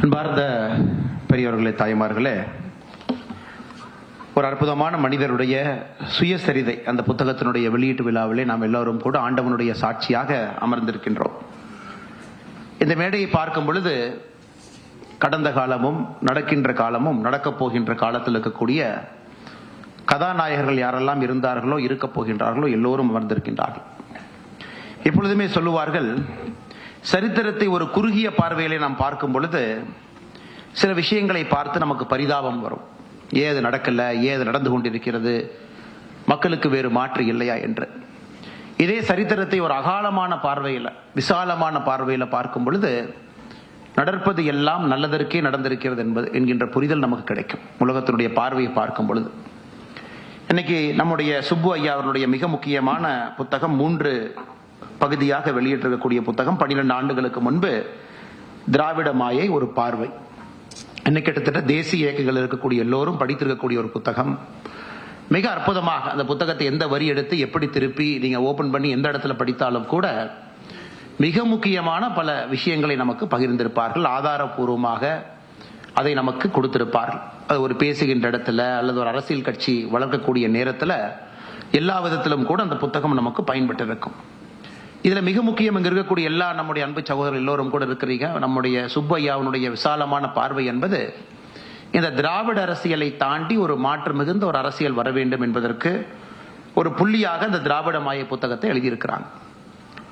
அன்பார்ந்த பெரியவர்களே, தாய்மார்களே, ஒரு அற்புதமான மனிதருடைய சுயசரிதை அந்த புத்தகத்தினுடைய வெளியீட்டு விழாவிலே நாம் எல்லோரும் கூட ஆண்டவனுடைய சாட்சியாக அமர்ந்திருக்கின்றோம். இந்த மேடையை பார்க்கும் பொழுது கடந்த காலமும் நடக்கின்ற காலமும் நடக்கப் போகின்ற காலத்தில் இருக்கக்கூடிய கதாநாயகர்கள் யாரெல்லாம் இருந்தார்களோ இருக்கப் போகின்றார்களோ எல்லோரும் அமர்ந்திருக்கின்றார்கள். எப்பொழுதுமே சொல்லுவார்கள், சரித்திரத்தை ஒரு குறுகிய பார்வையிலே நாம் பார்க்கும் பொழுது சில விஷயங்களை பார்த்து நமக்கு பரிதாபம் வரும். ஏது நடக்கல, ஏது நடந்து கொண்டிருக்கிறது, மக்களுக்கு வேறு மாற்று இல்லையா என்று. இதே சரித்திரத்தை ஒரு அகாலமான பார்வையில், விசாலமான பார்வையில் பார்க்கும் பொழுது நடப்பது எல்லாம் நல்லதற்கே நடந்திருக்கிறது என்கின்ற புரிதல் நமக்கு கிடைக்கும். உலகத்தினுடைய பார்வையை பார்க்கும் பொழுது இன்னைக்கு நம்முடைய சுப்பு ஐயா அவர்களுடைய மிக முக்கியமான புத்தகம் 3 பகுதியாக வெளியிட்டிருக்கக்கூடிய புத்தகம் 12 ஆண்டுகளுக்கு முன்பு திராவிட மாயை ஒரு பார்வை. இன்னைக்கு கிட்டத்தட்ட தேசிய இயக்கங்கள் இருக்கக்கூடிய எல்லோரும் படித்திருக்கக்கூடிய ஒரு புத்தகம். மிக அற்புதமாக அந்த புத்தகத்தை எந்த வரி எடுத்து எப்படி திருப்பி நீங்க ஓபன் பண்ணி எந்த இடத்துல படித்தாலும் கூட மிக முக்கியமான பல விஷயங்களை நமக்கு பகிர்ந்திருப்பார்கள். ஆதாரபூர்வமாக அதை நமக்கு கொடுத்திருப்பார்கள். அது ஒரு பேசுகின்ற இடத்துல அல்லது ஒரு அரசியல் கட்சி வளர்க்கக்கூடிய நேரத்தில் எல்லா விதத்திலும் கூட அந்த புத்தகம் நமக்கு பயன்பட்டு இருக்கும். இதுல மிக முக்கியம் இங்க இருக்கக்கூடிய எல்லா நம்முடைய அன்பு சகோதரர் எல்லோரும் கூட இருக்கிறீங்க. நம்முடைய சுப்பு ஐயாவுடைய விசாலமான பார்வை என்பது இந்த திராவிட அரசியலை தாண்டி ஒரு மாற்று மிகுந்த ஒரு அரசியல் வர வேண்டும் என்பதற்கு ஒரு புள்ளியாக இந்த திராவிட மாய புத்தகத்தை எழுதியிருக்கிறாங்க.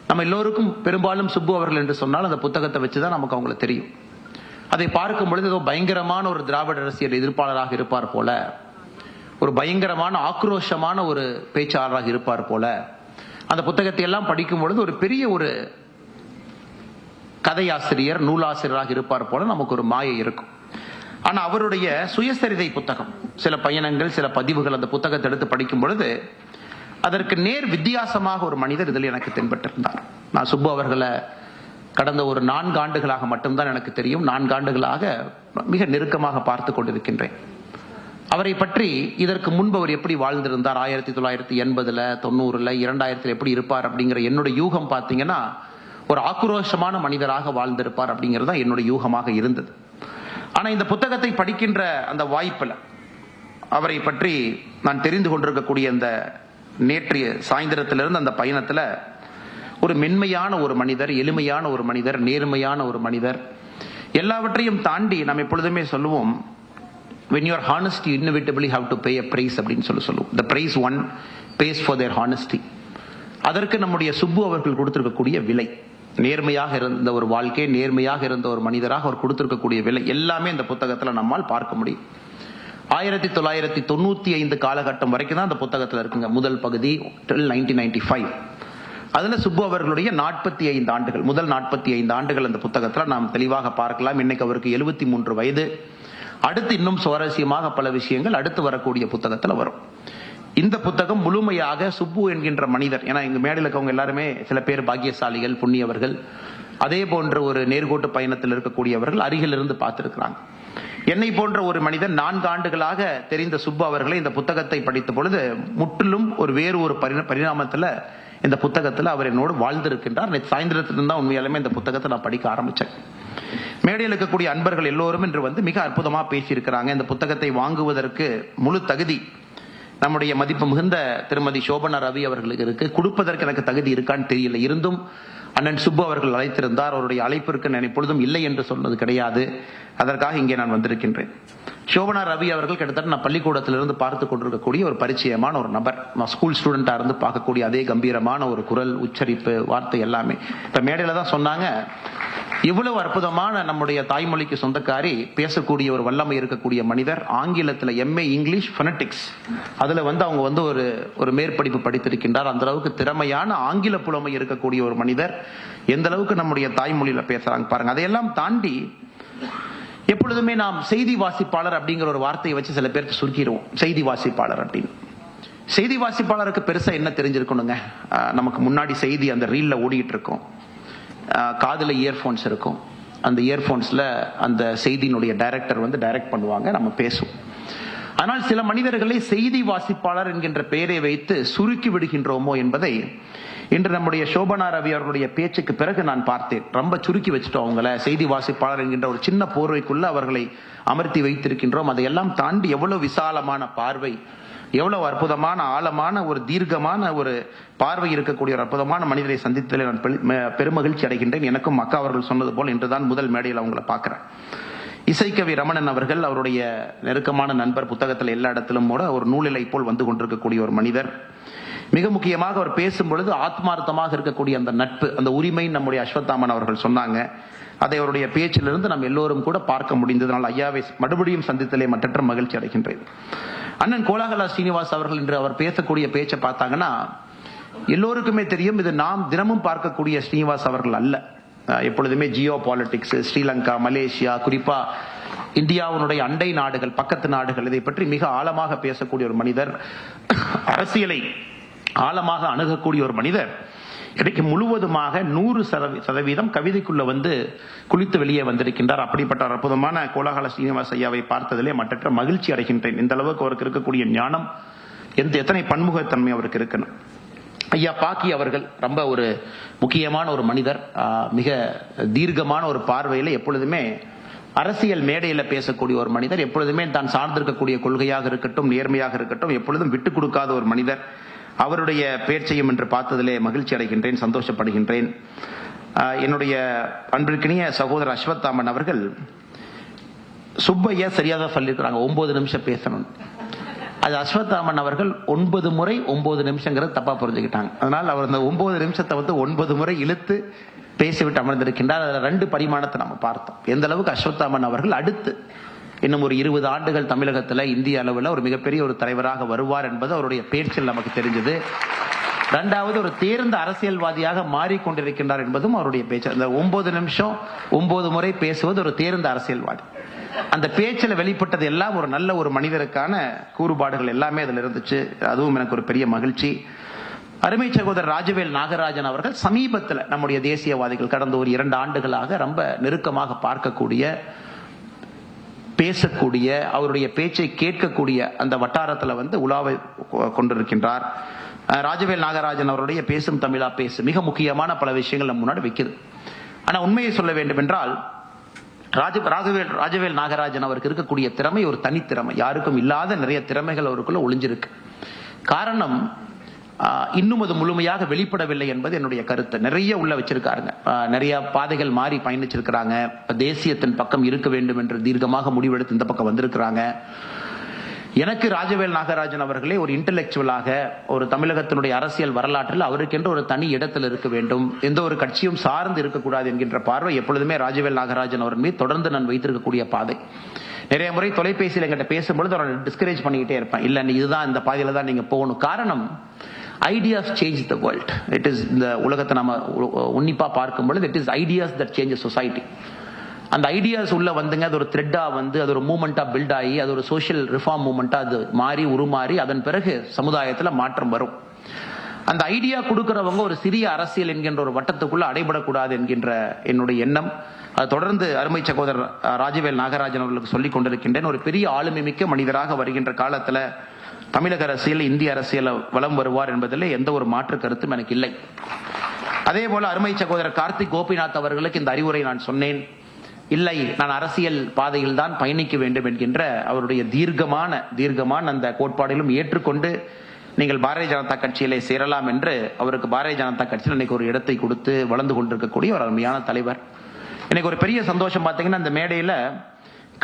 நம்ம எல்லோருக்கும் பெரும்பாலும் சுப்பு அவர்கள் என்று சொன்னால் அந்த புத்தகத்தை வச்சுதான் நமக்கு அவங்களுக்கு தெரியும். அதை பார்க்கும் பொழுது ஏதோ பயங்கரமான ஒரு திராவிட அரசியல் எதிர்ப்பாளராக இருப்பார் போல, ஒரு பயங்கரமான ஆக்ரோஷமான ஒரு பேச்சாளராக இருப்பார் போல. அந்த புத்தகத்தை எல்லாம் படிக்கும் பொழுது ஒரு பெரிய ஒரு கதையாசிரியர், நூலாசிரியராக இருப்பார் போல நமக்கு ஒரு மாயை இருக்கும். ஆனா அவருடைய சுயசரிதை புத்தகம், சில பயணங்கள், சில பதிவுகள், அந்த புத்தகத்தை எடுத்து படிக்கும் பொழுது அதற்கு நேர் வித்தியாசமாக ஒரு மனிதர் இதில் எனக்கு தென்பட்டிருந்தார். நான் சுப்பு அவர்களை கடந்த ஒரு 4 ஆண்டுகளாக மட்டும்தான் எனக்கு தெரியும். 4 ஆண்டுகளாக மிக நெருக்கமாக பார்த்து கொண்டிருக்கின்றேன். அவரை பற்றி இதற்கு முன்பு அவர் எப்படி வாழ்ந்திருந்தார், 1980, 90, 2000 எப்படி இருப்பார் அப்படிங்கிற என்னுடைய யூகம் பார்த்தீங்கன்னா ஒரு ஆக்ரோஷமான மனிதராக வாழ்ந்திருப்பார் அப்படிங்கிறது தான் என்னுடைய யூகமாக இருந்தது. ஆனா இந்த புத்தகத்தை படிக்கின்ற அந்த வாய்ப்புல அவரை பற்றி நான் தெரிந்து கொண்டிருக்கக்கூடிய அந்த நேற்றைய சாயந்தரத்திலிருந்து அந்த பயணத்துல ஒரு மென்மையான ஒரு மனிதர், எளிமையான ஒரு மனிதர், நேர்மையான ஒரு மனிதர், எல்லாவற்றையும் தாண்டி நாம் எப்பொழுதுமே சொல்லுவோம், when you are honest you inevitably have to pay a price அப்படின்னு சொல்லுவோம். the price one pays for their honesty. அதற்கு நம்முடைய சுப்பு அவர்கள் கொடுத்திருக்கக்கூடிய விலை, நேர்மையாக இருந்த ஒரு வாழ்க்கை, நேர்மையாக இருந்த ஒரு மனிதராக அவர் கொடுத்திருக்கக்கூடிய விலை எல்லாமே இந்த புத்தகத்துல நம்மால் பார்க்க முடியும். 1995 காலகட்டம் வரைக்கும் தான் அந்த புத்தகத்துல இருக்குங்க. முதல் பகுதி till 1995. அதுல சுப்பு அவர்களுடைய 45 ஆண்டுகள், முதல் 45 ஆண்டுகள் அந்த புத்தகத்துல நாம் தெளிவாக பார்க்கலாம். இன்னைக்கு அவருக்கு 73 வயது. அடுத்து இன்னும் சுவாரஸ்யமாக பல விஷயங்கள் அடுத்து வரக்கூடிய புத்தகத்துல வரும். இந்த புத்தகம் முழுமையாக சுப்பு என்கின்ற மனிதர், ஏன்னா இங்க மேடையில் இருக்கவங்க எல்லாருமே சில பேர் பாக்கியசாலிகள், புண்ணியவர்கள், அதே போன்ற ஒரு நேர்கோட்டு பயணத்தில் இருக்கக்கூடியவர்கள் அருகில் இருந்து பார்த்திருக்கிறாங்க. என்னை போன்ற ஒரு மனிதன் 4 ஆண்டுகளாக தெரிந்த சுப்பு அவர்களை இந்த புத்தகத்தை படித்த பொழுது முற்றிலும் வேறு ஒரு பரிணாமத்துல இந்த புத்தகத்துல அவர் என்னோடு வாழ்ந்திருக்கின்றார். சாயந்திரத்திலிருந்து தான் உண்மையாலுமே இந்த புத்தகத்தை நான் படிக்க ஆரம்பிச்சேன். மேடையில் இருக்கக்கூடிய அன்பர்கள் எல்லோரும் இன்று மிக அற்புதமா பேசியிருக்கிறாங்க. இந்த புத்தகத்தை வாங்குவதற்கு முழு தகுதி நம்முடைய மதிப்பு மிகுந்த திருமதி சோபனா ரவி அவர்களுக்கு இருக்கு. கொடுப்பதற்கு எனக்கு தகுதி இருக்கான்னு தெரியல. இருந்தும் அண்ணன் சுப்பு அவர்கள் அழைத்திருந்தார். அவருடைய அழைப்பிற்கு நான் எப்பொழுதும் இல்லை என்று சொன்னது கிடையாது. அதற்காக இங்கே நான் வந்திருக்கின்றேன். சோபனா ரவி அவர்கள் கிட்டத்தட்ட நான் பள்ளிக்கூடத்திலிருந்து பார்த்து கொண்டிருக்கக்கூடிய ஒரு பரிச்சயமான ஒரு நபர். நான் ஸ்கூல் ஸ்டூடெண்டா இருந்து பார்க்கக்கூடிய அதே கம்பீரமான ஒரு குரல், உச்சரிப்பு, வார்த்தை எல்லாமே. இப்ப மேடையில தான் சொன்னாங்க, இவ்வளவு அற்புதமான நம்முடைய தாய்மொழிக்கு சொந்தக்காரி, பேசக்கூடிய ஒரு வல்லமை இருக்கக்கூடிய மனிதர், ஆங்கிலத்துல MA இங்கிலீஷ் ஃபொனடிக்ஸ் அதுல அவங்க ஒரு மேற்படிப்பு படித்திருக்கின்றார். அந்த அளவுக்கு திறமையான ஆங்கில புலமை இருக்கக்கூடிய ஒரு மனிதர். எந்த அளவுக்கு நம்முடைய தாய்மொழியில பேசுறாங்க பாருங்க. அதையெல்லாம் தாண்டி எப்பொழுதுமே நாம் செய்தி வாசிப்பாளர் அப்படிங்கிற ஒரு வார்த்தையை வச்சு சில பேருக்கு சுருக்கிடுவோம். செய்தி வாசிப்பாளர் அப்படின்னு. செய்தி வாசிப்பாளருக்கு பெருசா என்ன தெரிஞ்சிருக்கணுங்க? நமக்கு முன்னாடி செய்தி அந்த ரீல்ல ஓடிட்டு இருக்கும், காதுல இயர்போன்ஸ் இருக்கும், அந்த இயர்போன்ஸ்ல அந்த செய்தியினுடைய டைரக்டர் டைரக்ட் பண்ணுவாங்க, நம்ம பேசுவோம். ஆனால் சில மனிதர்களை செய்தி வாசிப்பாளர் என்கின்ற பெயரை வைத்து சுருக்கி விடுகின்றோமோ என்பதை இன்று நம்முடைய சோபனா ரவி அவர்களுடைய பேச்சுக்கு பிறகு நான் பார்த்தேன். ரொம்ப சுருக்கி வச்சுட்டோம் அவங்கள, செய்தி வாசிப்பாளர் என்கின்ற ஒரு சின்ன போர்வைக்குள்ள அவர்களை அமர்த்தி வைத்திருக்கின்றோம். அதையெல்லாம் தாண்டி எவ்வளவு விசாலமான பார்வை, எவ்வளவு அற்புதமான ஆழமான ஒரு தீர்க்கமான ஒரு பார்வை இருக்கக்கூடிய ஒரு அற்புதமான மனிதரை சந்தித்ததில் நான் பெருமகிழ்ச்சி அடைகின்றேன். எனக்கும் அக்கா அவர்கள் சொன்னது போல் இன்றுதான் முதல் மேடையில் அவங்களை பார்க்கிறேன். இசைக்கவி ரமணன் அவர்கள், அவருடைய நெருக்கமான நண்பர், புத்தகத்தில் எல்லா இடத்திலும் கூட ஒரு நூலிலை போல் வந்து கொண்டிருக்கக்கூடிய ஒரு மனிதர். மிக முக்கியமாக அவர் பேசும் பொழுது ஆத்மார்த்தமாக இருக்கக்கூடிய அந்த நட்பு, அந்த உரிமை நம்முடைய அஸ்வத்தாமன் அவர்கள் சொன்னாங்க. அதை அவருடைய பேச்சிலிருந்து நாம் எல்லோரும் கூட பார்க்க முடிந்ததனால் ஐயாவை மறுபடியும் சந்தித்தலே மற்றற்ற மகிழ்ச்சி அடைகின்றேன். அண்ணன் கோலாகலா ஸ்ரீனிவாஸ் அவர்கள் இன்று அவர் பேசக்கூடிய பேச்சை பார்த்தாங்கன்னா எல்லோருக்குமே தெரியும், இது நாம் தினமும் பார்க்கக்கூடிய ஸ்ரீனிவாஸ் அவர்கள் அல்ல. எப்பொழுதுமே ஜியோ பாலிடிக்ஸ், ஸ்ரீலங்கா, மலேசியா, குறிப்பா இந்தியாவுடைய அண்டை நாடுகள், பக்கத்து நாடுகள், இதை பற்றி மிக ஆழமாக பேசக்கூடிய ஒரு மனிதர், அரசியலை ஆழமாக அணுகக்கூடிய ஒரு மனிதர். இன்றைக்கு முழுவதுமாக 100% கவிதைக்குள்ள வந்து குளித்து வெளியே வந்திருக்கின்றார். அப்படிப்பட்ட அற்புதமான கோலாகல ஸ்ரீனிவாஸ் ஐயாவை பார்த்ததிலே மற்றற்ற மகிழ்ச்சி அடைகின்றேன். இந்த அளவுக்கு அவருக்கு இருக்கக்கூடிய ஞானம், எத்தனை பன்முகத்தன்மை அவருக்கு இருக்கணும். ஐயா பாக்கி அவர்கள் ரொம்ப ஒரு முக்கியமான ஒரு மனிதர், மிக தீர்க்கமான ஒரு பார்வையில எப்பொழுதுமே அரசியல் மேடையில பேசக்கூடிய ஒரு மனிதர், எப்பொழுதுமே தான் சார்ந்திருக்கக்கூடிய கொள்கையாக இருக்கட்டும், நேர்மையாக இருக்கட்டும், எப்பொழுதும் விட்டுக் கொடுக்காத ஒரு மனிதர். அவருடைய பேச்சையும் என்று பார்த்ததிலே மகிழ்ச்சி அடைகின்றேன், சந்தோஷப்படுகின்றேன். என்னுடைய அன்பிற்கினிய சகோதரர் அஸ்வத்தாமன் அவர்கள், சுப்பையா சரியாக சொல்லியிருக்கிறாங்க 9 நிமிஷம் பேசணும். அது அஸ்வத்தாமன் அவர்கள் 9 முறை 9 நிமிஷங்கிறது தப்பா புரிஞ்சுக்கிட்டாங்க. அதனால் அவர் அந்த 9 நிமிஷத்தை வந்து 9 முறை இழுத்து பேசிவிட்டு அமர்ந்திருக்கின்றார். அதில் 2 பரிமாணத்தை நம்ம பார்த்தோம். எந்த அளவுக்கு அஸ்வத்தாமன் அவர்கள் அடுத்து இன்னும் ஒரு 20 ஆண்டுகள் தமிழகத்தில், இந்திய அளவில் ஒரு மிகப்பெரிய ஒரு தலைவராக வருவார் என்பது அவருடைய பேச்சில் நமக்கு தெரிஞ்சது. 2வது, ஒரு தேர்ந்த அரசியல்வாதியாக மாறிக்கொண்டிருக்கின்றார் என்பதும் அவருடைய பேச்சு. அந்த 9 நிமிஷம் 9 முறை பேசுவது ஒரு தேர்ந்த அரசியல்வாதி. அந்த பேச்சில் வெளிப்பட்டது எல்லாம் ஒரு நல்ல ஒரு மனிதருக்கான கூறுபாடுகள் எல்லாமே அதில் இருந்துச்சு. அதுவும் எனக்கு ஒரு பெரிய மகிழ்ச்சி. அருமை சகோதரர் ராஜவேல் நாகராஜன் அவர்கள் சமீபத்தில் நம்முடைய தேசியவாதிகள் கடந்த ஒரு 2 ஆண்டுகளாக ரொம்ப நெருக்கமாக பார்க்கக்கூடிய, பேசக்கூடிய, அவருடைய பேச்சை கேட்கக்கூடிய அந்த வட்டாரத்தில் வந்து உலாவை கொண்டிருக்கின்றார். ராஜவேல் நாகராஜன் அவருடைய பேசும் தமிழா பேசு மிக முக்கியமான பல விஷயங்கள் நம்ம முன்னாடி வைக்குது. ஆனா உண்மையை சொல்ல வேண்டும் என்றால் ராஜவேல் நாகராஜன் அவருக்கு இருக்கக்கூடிய திறமை ஒரு தனித்திறமை, யாருக்கும் இல்லாத நிறைய திறமைகள் அவருக்குள்ள ஒளிஞ்சிருக்கு. காரணம், இன்னும் அது முழுமையாக வெளிப்படவில்லை என்பது என்னுடைய கருத்து. நிறைய உள்ள வச்சிருக்காருங்க, நிறைய பாதைகள் மாறி பயணிச்சிருக்கிறாங்க. தேசியத்தின் பக்கம் இருக்க வேண்டும் என்று தீர்க்கமாக முடிவெடுத்து இந்த பக்கம் வந்திருக்கிறாங்க. எனக்கு ராஜவேல் நாகராஜன் அவர்களே ஒரு இன்டெலெக்சுவலாக, ஒரு தமிழகத்தினுடைய அரசியல் வரலாற்றில் அவருக்கென்று ஒரு தனி இடத்தில் இருக்க வேண்டும், எந்த ஒரு கட்சியும் சார்ந்து இருக்கக்கூடாது என்கின்ற பார்வை எப்பொழுதுமே ராஜவேல் நாகராஜன் அவர் மீது தொடர்ந்து நான் வைத்திருக்கக்கூடிய பாதை. நிறைய முறை தொலைபேசியில் என்கிட்ட பேசும்பொழுது அவரை டிஸ்கரேஜ் பண்ணிக்கிட்டே இருப்பேன். இல்ல, இதுதான் இந்த பாதையில தான் நீங்க போகணும். காரணம், ideas change the world. It is, இந்த உலகத்தை நம்ம உன்னிப்பா பார்க்கும் பொழுது it is ideas that change society. அந்த ஐடியாஸ் உள்ள வந்துங்க, அது ஒரு த்ரெட்டா வந்து, அது ஒரு மூமெண்டா பில்ட் ஆகி, அது ஒரு சோஷியல் ரிஃபார்ம் மூமெண்டா அது மாறி உருமாறி அதன் பிறகு சமுதாயத்துல மாற்றம் வரும். அந்த ஐடியா கொடுக்கிறவங்க ஒரு சிறிய அரசியல் என்கின்ற ஒரு வட்டத்துக்குள்ள அடைபடக்கூடாது என்கின்ற என்னுடைய எண்ணம். அது தொடர்ந்து அருமை சகோதரர் ராஜவேல் நாகராஜன் அவர்களுக்கு சொல்லிக் கொண்டிருக்கின்றேன். ஒரு பெரிய ஆளுமை மிக்க மனிதராக வருகின்ற காலத்துல தமிழக அரசியல், இந்திய அரசியல் வலம் வருவார் என்பதில் எந்த ஒரு மாற்று கருத்தும் எனக்கு இல்லை. அதே போல அருமை சகோதரர் கார்த்திக் கோபிநாத் அவர்களுக்கு இந்த அறிவுரை நான் சொன்னேன். இல்லை, நான் அரசியல் பாதையில் தான் பயணிக்க வேண்டும் என்கின்ற அவருடைய தீர்க்கமான அந்த கோட்பாடிலும் ஏற்றுக்கொண்டு நீங்கள் பாரதிய ஜனதா கட்சியிலே சேரலாம் என்று அவருக்கு பாரதிய ஜனதா கட்சியில் இன்னைக்கு ஒரு இடத்தை கொடுத்து வளர்ந்து கொண்டிருக்கக்கூடிய ஒரு அருமையான தலைவர். எனக்கு ஒரு பெரிய சந்தோஷம் பார்த்தீங்கன்னா, இந்த மேடையில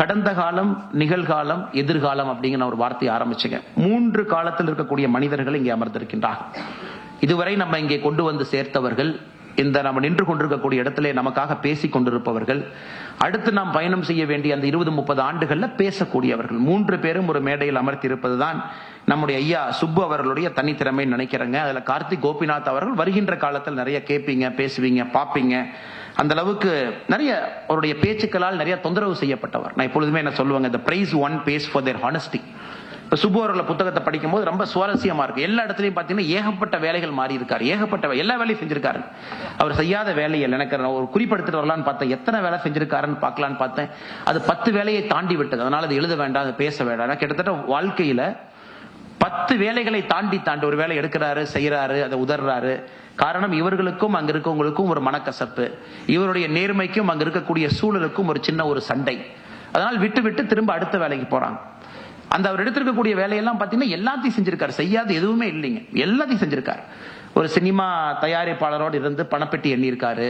கடந்த காலம், நிகழ்காலம், எதிர்காலம் அப்படிங்கிற ஒரு வார்த்தையை ஆரம்பிச்சுங்க. 3 காலத்தில் இருக்கக்கூடிய மனிதர்கள் இங்கே அமர்ந்திருக்கின்றார்கள். இதுவரை நம்ம இங்கே கொண்டு வந்து சேர்த்தவர்கள், இந்த நம்ம நின்று கொண்டிருக்கக்கூடிய இடத்திலே நமக்காக பேசிக் கொண்டிருப்பவர்கள், அடுத்து நாம் பயணம் செய்ய வேண்டிய அந்த 20-30 ஆண்டுகள்ல பேசக்கூடியவர்கள், 3 பேரும் ஒரு மேடையில் அமர்த்தி இருப்பதுதான் நம்முடைய ஐயா சுப்பு அவர்களுடைய தனித்திறமை நினைக்கிறேங்க. அதுல கார்த்திக் கோபிநாத் அவர்கள் வருகின்ற காலத்தில் நிறைய கேட்பீங்க, பேசுவீங்க, பாப்பீங்க. அந்த அளவுக்கு நிறைய அவருடைய பேச்சுக்களால் நிறைய தொந்தரவு செய்யப்பட்டவர். நான் எப்பொழுதுமே என்ன சொல்லுவாங்க, the price one pays for their honesty. Subbu அவர்கள் புத்தகத்தை படிக்கும்போது ரொம்ப சுவாரஸ்யமா இருக்கு. எல்லா இடத்துலயும் பாத்தீங்கன்னா ஏகப்பட்ட வேலைகள் மாறி இருக்காரு, ஏகப்பட்ட எல்லா வேலையும் செஞ்சிருக்காரு. அவர் செய்யாத வேலைகள் எனக்கு ஒரு குறிப்பெடுத்துட்டு வரலான்னு பார்த்தேன், எத்தனை வேலை செஞ்சிருக்காருன்னு பார்க்கலான்னு பார்த்தேன். அது 10 வேலையை தாண்டி விட்டது. அதனால அது எழுத வேண்டாம், அது பேச வேண்டாம். கிட்டத்தட்ட வாழ்க்கையில 10 வேலைகளை தாண்டி ஒரு வேலை எடுக்கிறாரு, செய்யறாரு, அதை உதறாரு. காரணம், இவர்களுக்கும் அங்க இருக்கவங்களுக்கும் ஒரு மனக்கசப்பு, இவருடைய நேர்மைக்கும் அங்க இருக்கக்கூடிய சூழலுக்கும் ஒரு சின்ன ஒரு சண்டை. அதனால் விட்டு திரும்ப அடுத்த வேலைக்கு போறாங்க. அந்த அவர் எடுத்திருக்கக்கூடிய வேலையெல்லாம் பாத்தீங்கன்னா எல்லாத்தையும் செஞ்சிருக்காரு, செய்யாத எதுவுமே இல்லைங்க, எல்லாத்தையும் செஞ்சிருக்காரு. ஒரு சினிமா தயாரிப்பாளரோடு இருந்து பணப்பெட்டி எண்ணியிருக்காரு.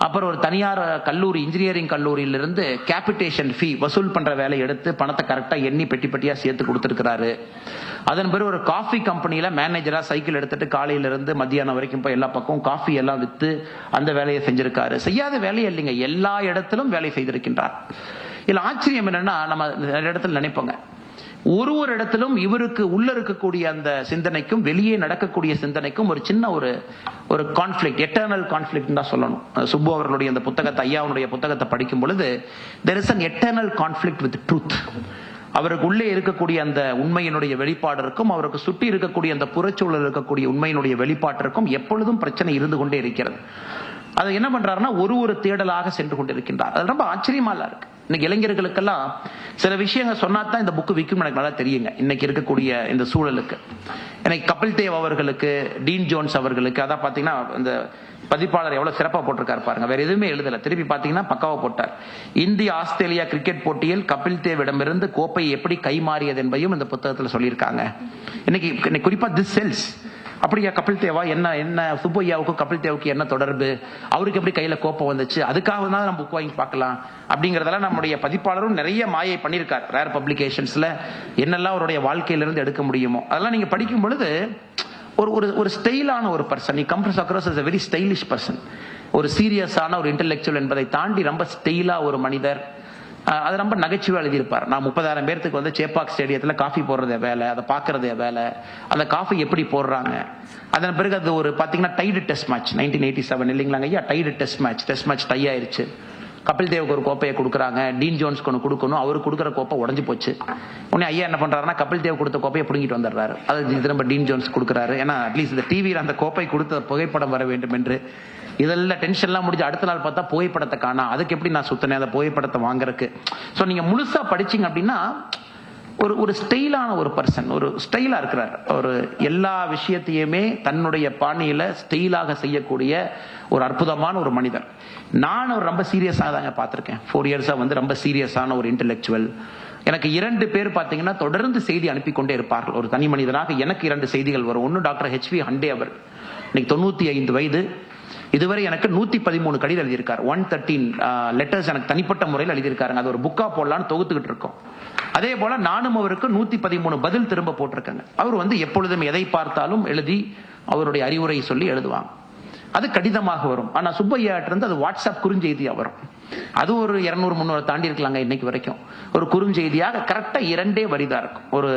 அப்புறம் ஒரு தனியார் கல்லூரி, இன்ஜினியரிங் கல்லூரியிலிருந்து கேபிடேஷன் ஃபீ வசூல் பண்ற வேலையை எடுத்து பணத்தை கரெக்டா எண்ணி பெட்டி பெட்டியா சேர்த்து கொடுத்திருக்கிறாரு. அதன் பிறகு ஒரு காஃபி கம்பெனியில மேனேஜரா சைக்கிள் எடுத்துட்டு காலையில இருந்து மத்தியானம் வரைக்கும் போய் எல்லா பக்கம் காஃபி எல்லாம் வித்து அந்த வேலையை செஞ்சிருக்காரு. செய்யாத வேலையே இல்லைங்க, எல்லா இடத்திலும் வேலை செய்திருக்கின்றார். இதுல ஆச்சரியம் என்னன்னா, நம்ம நிறைய இடத்துல நினைப்போங்க, ஒரு இடத்திலும் இவருக்கு உள்ள இருக்கக்கூடிய அந்த சிந்தனைக்கும் வெளியே நடக்கக்கூடிய சிந்தனைக்கும் ஒரு சின்ன ஒரு கான்ஃபிளிக்ட், எட்டர்னல் கான்ஃபிளிக்ட் தான் சொல்லணும். சுப்பு அவர்களுடைய அந்த புத்தகத்தை, ஐயாவுடைய புத்தகத்தை படிக்கும் பொழுது there is an eternal conflict with truth. அவருக்கு உள்ளே இருக்கக்கூடிய அந்த உண்மையினுடைய வெளிப்பாட்டிற்கும் அவருக்கு சுற்றி இருக்கக்கூடிய அந்த புறச்சூழல் இருக்கக்கூடிய உண்மையினுடைய வெளிப்பாட்டிற்கும் எப்பொழுதும் பிரச்சனை இருந்து கொண்டே இருக்கிறது. அதை என்ன பண்றாருன்னா ஒரு தேடலாக சென்று கொண்டிருக்கின்றார். அது ரொம்ப ஆச்சரியமா இருக்கு. இன்னைக்கு இளைஞர்களுக்கெல்லாம் சில விஷயங்கள் சொன்னாதான் இந்த புக்கு விற்கும், எனக்கு நல்லா தெரியுங்க இன்னைக்கு இருக்கக்கூடிய இந்த சூழலுக்கு. எனக்கு கபில் தேவ் அவர்களுக்கு, டீன் ஜோன்ஸ் அவர்களுக்கு, அதான் பாத்தீங்கன்னா இந்த பதிப்பாளர் எவ்வளவு சிறப்பா போட்டிருக்காரு பாருங்க. வேற எதுவுமே எழுதல, திருப்பி பாத்தீங்கன்னா பக்காவா போட்டார். இந்திய ஆஸ்திரேலியா கிரிக்கெட் போட்டியில் கபில் தேவிடமிருந்து கோப்பை எப்படி கைமாறியது என்பதையும் இந்த புத்தகத்துல சொல்லியிருக்காங்க. இன்னைக்கு குறிப்பா திஸ் செல்ஸ். அப்படியா கபில் தேவா, என்ன சுப்பையாவுக்கும் கபில் தேவுக்கு என்ன தொடர்பு, அவருக்கு எப்படி கையில கோப்பம் வந்துச்சு, அதுக்காக தான் நம்ம புக் வாங்கி பார்க்கலாம் அப்படிங்கறதெல்லாம் நம்முடைய பதிப்பாளரும் நிறைய மாயை பண்ணியிருக்கார். ரேர் பப்ளிகேஷன்ஸ்ல என்னெல்லாம் அவருடைய வாழ்க்கையிலிருந்து எடுக்க முடியுமோ அதெல்லாம் நீங்க படிக்கும் பொழுது ஒரு ஸ்டைலான ஒரு person, he comes across as a very stylish person. ஒரு சீரியஸான ஒரு இன்டெலெக்சுவல் என்பதை தாண்டி ரொம்ப ஸ்டைலா ஒரு மனிதர். அது ரொம்ப நகைச்சுவை எழுதியிருப்பார். நான் 30,000 பேருக்கு வந்து சேப்பாக் ஸ்டேடியத்தில் காஃபி போடுறதே வேலை, அதை பார்க்கறதே வேலை, அந்த காஃபி எப்படி போடுறாங்க. அதன் பிறகு அது ஒரு பார்த்தீங்கன்னா டைடு டெஸ்ட் மேட்ச் 1987 இல்லைங்களாங்க ஐயா, டைடு டெஸ்ட் மேட்ச் டை ஆயிருச்சு. கபில் தேவுக்கு ஒரு கோப்பையை கொடுக்குறாங்க, டீன் ஜோன்ஸ்க்கு ஒன்று கொடுக்கணும், அவருக்கு கொடுக்குற கோப்பை உடஞ்சு போச்சு. உடனே ஐயா என்ன பண்றாருன்னா கபில் தேவ் கொடுத்த கோப்பையை பிடுங்கிட்டு வந்துடுறாரு, அது திரும்ப டீன் ஜோன்ஸ் கொடுக்குறாரு. ஏன்னா அட்லீஸ்ட் இந்த டிவியில் அந்த கோப்பை கொடுத்த புகைப்படம் வர வேண்டும் என்று. இதெல்லாம் டென்ஷன்லாம் முடிஞ்சு அடுத்த நாள் பார்த்தா புகைப்படத்தை காணா, அதுக்கு எப்படி நான் சுத்தினேன் அந்த புகைப்படத்தை வாங்குறதுக்கு. ஸோ நீங்க முழுசா படிச்சீங்க அப்படின்னா ஒரு ஸ்டைலான ஒரு பர்சன், ஒரு ஸ்டைலா இருக்கிறார். ஒரு எல்லா விஷயத்தையுமே தன்னுடைய பாணியில ஸ்டைலாக செய்யக்கூடிய ஒரு அற்புதமான ஒரு மனிதர். நான் ஒரு ரொம்ப சீரியஸாக தாங்க பார்த்திருக்கேன். 4 இயர்ஸா வந்து ரொம்ப சீரியஸான ஒரு இன்டெலெக்சுவல். எனக்கு 2 பேர் பார்த்தீங்கன்னா தொடர்ந்து செய்தி அனுப்பி கொண்டே இருப்பார்கள். ஒரு தனி மனிதனாக எனக்கு 2 செய்திகள் வரும். ஒன்னு டாக்டர் HV ஹண்டே அவர், இன்னைக்கு 95 வயது. இதுவரை எனக்கு 113 கடிதம் எழுதியிருக்காரு. 113 லெட்டர்ஸ் எனக்கு தனிப்பட்ட முறையில் எழுதியிருக்காருங்க. அது ஒரு புக்கா போடலான்னு தொகுத்துக்கிட்டு இருக்கோம். அதே போல நானும் அவருக்கு 113 பதில் திரும்ப போட்டிருக்கேங்க. அவர் வந்து எப்பொழுதும் எதை பார்த்தாலும் எழுதி அவருடைய அறிவுரை சொல்லி எழுதுவாங்க. அது கடிதமாக வரும். ஆனா சுப்பையாட்டு இருந்து அது வாட்ஸ்அப் குறுஞ்செய்தியா வரும். அது ஒரு 200-300 தாண்டி இருக்கலாங்க இன்னைக்கு வரைக்கும். ஒரு குறுஞ்செய்தியாக கரெக்டா 2 வரிதான் இருக்கும். ஒரு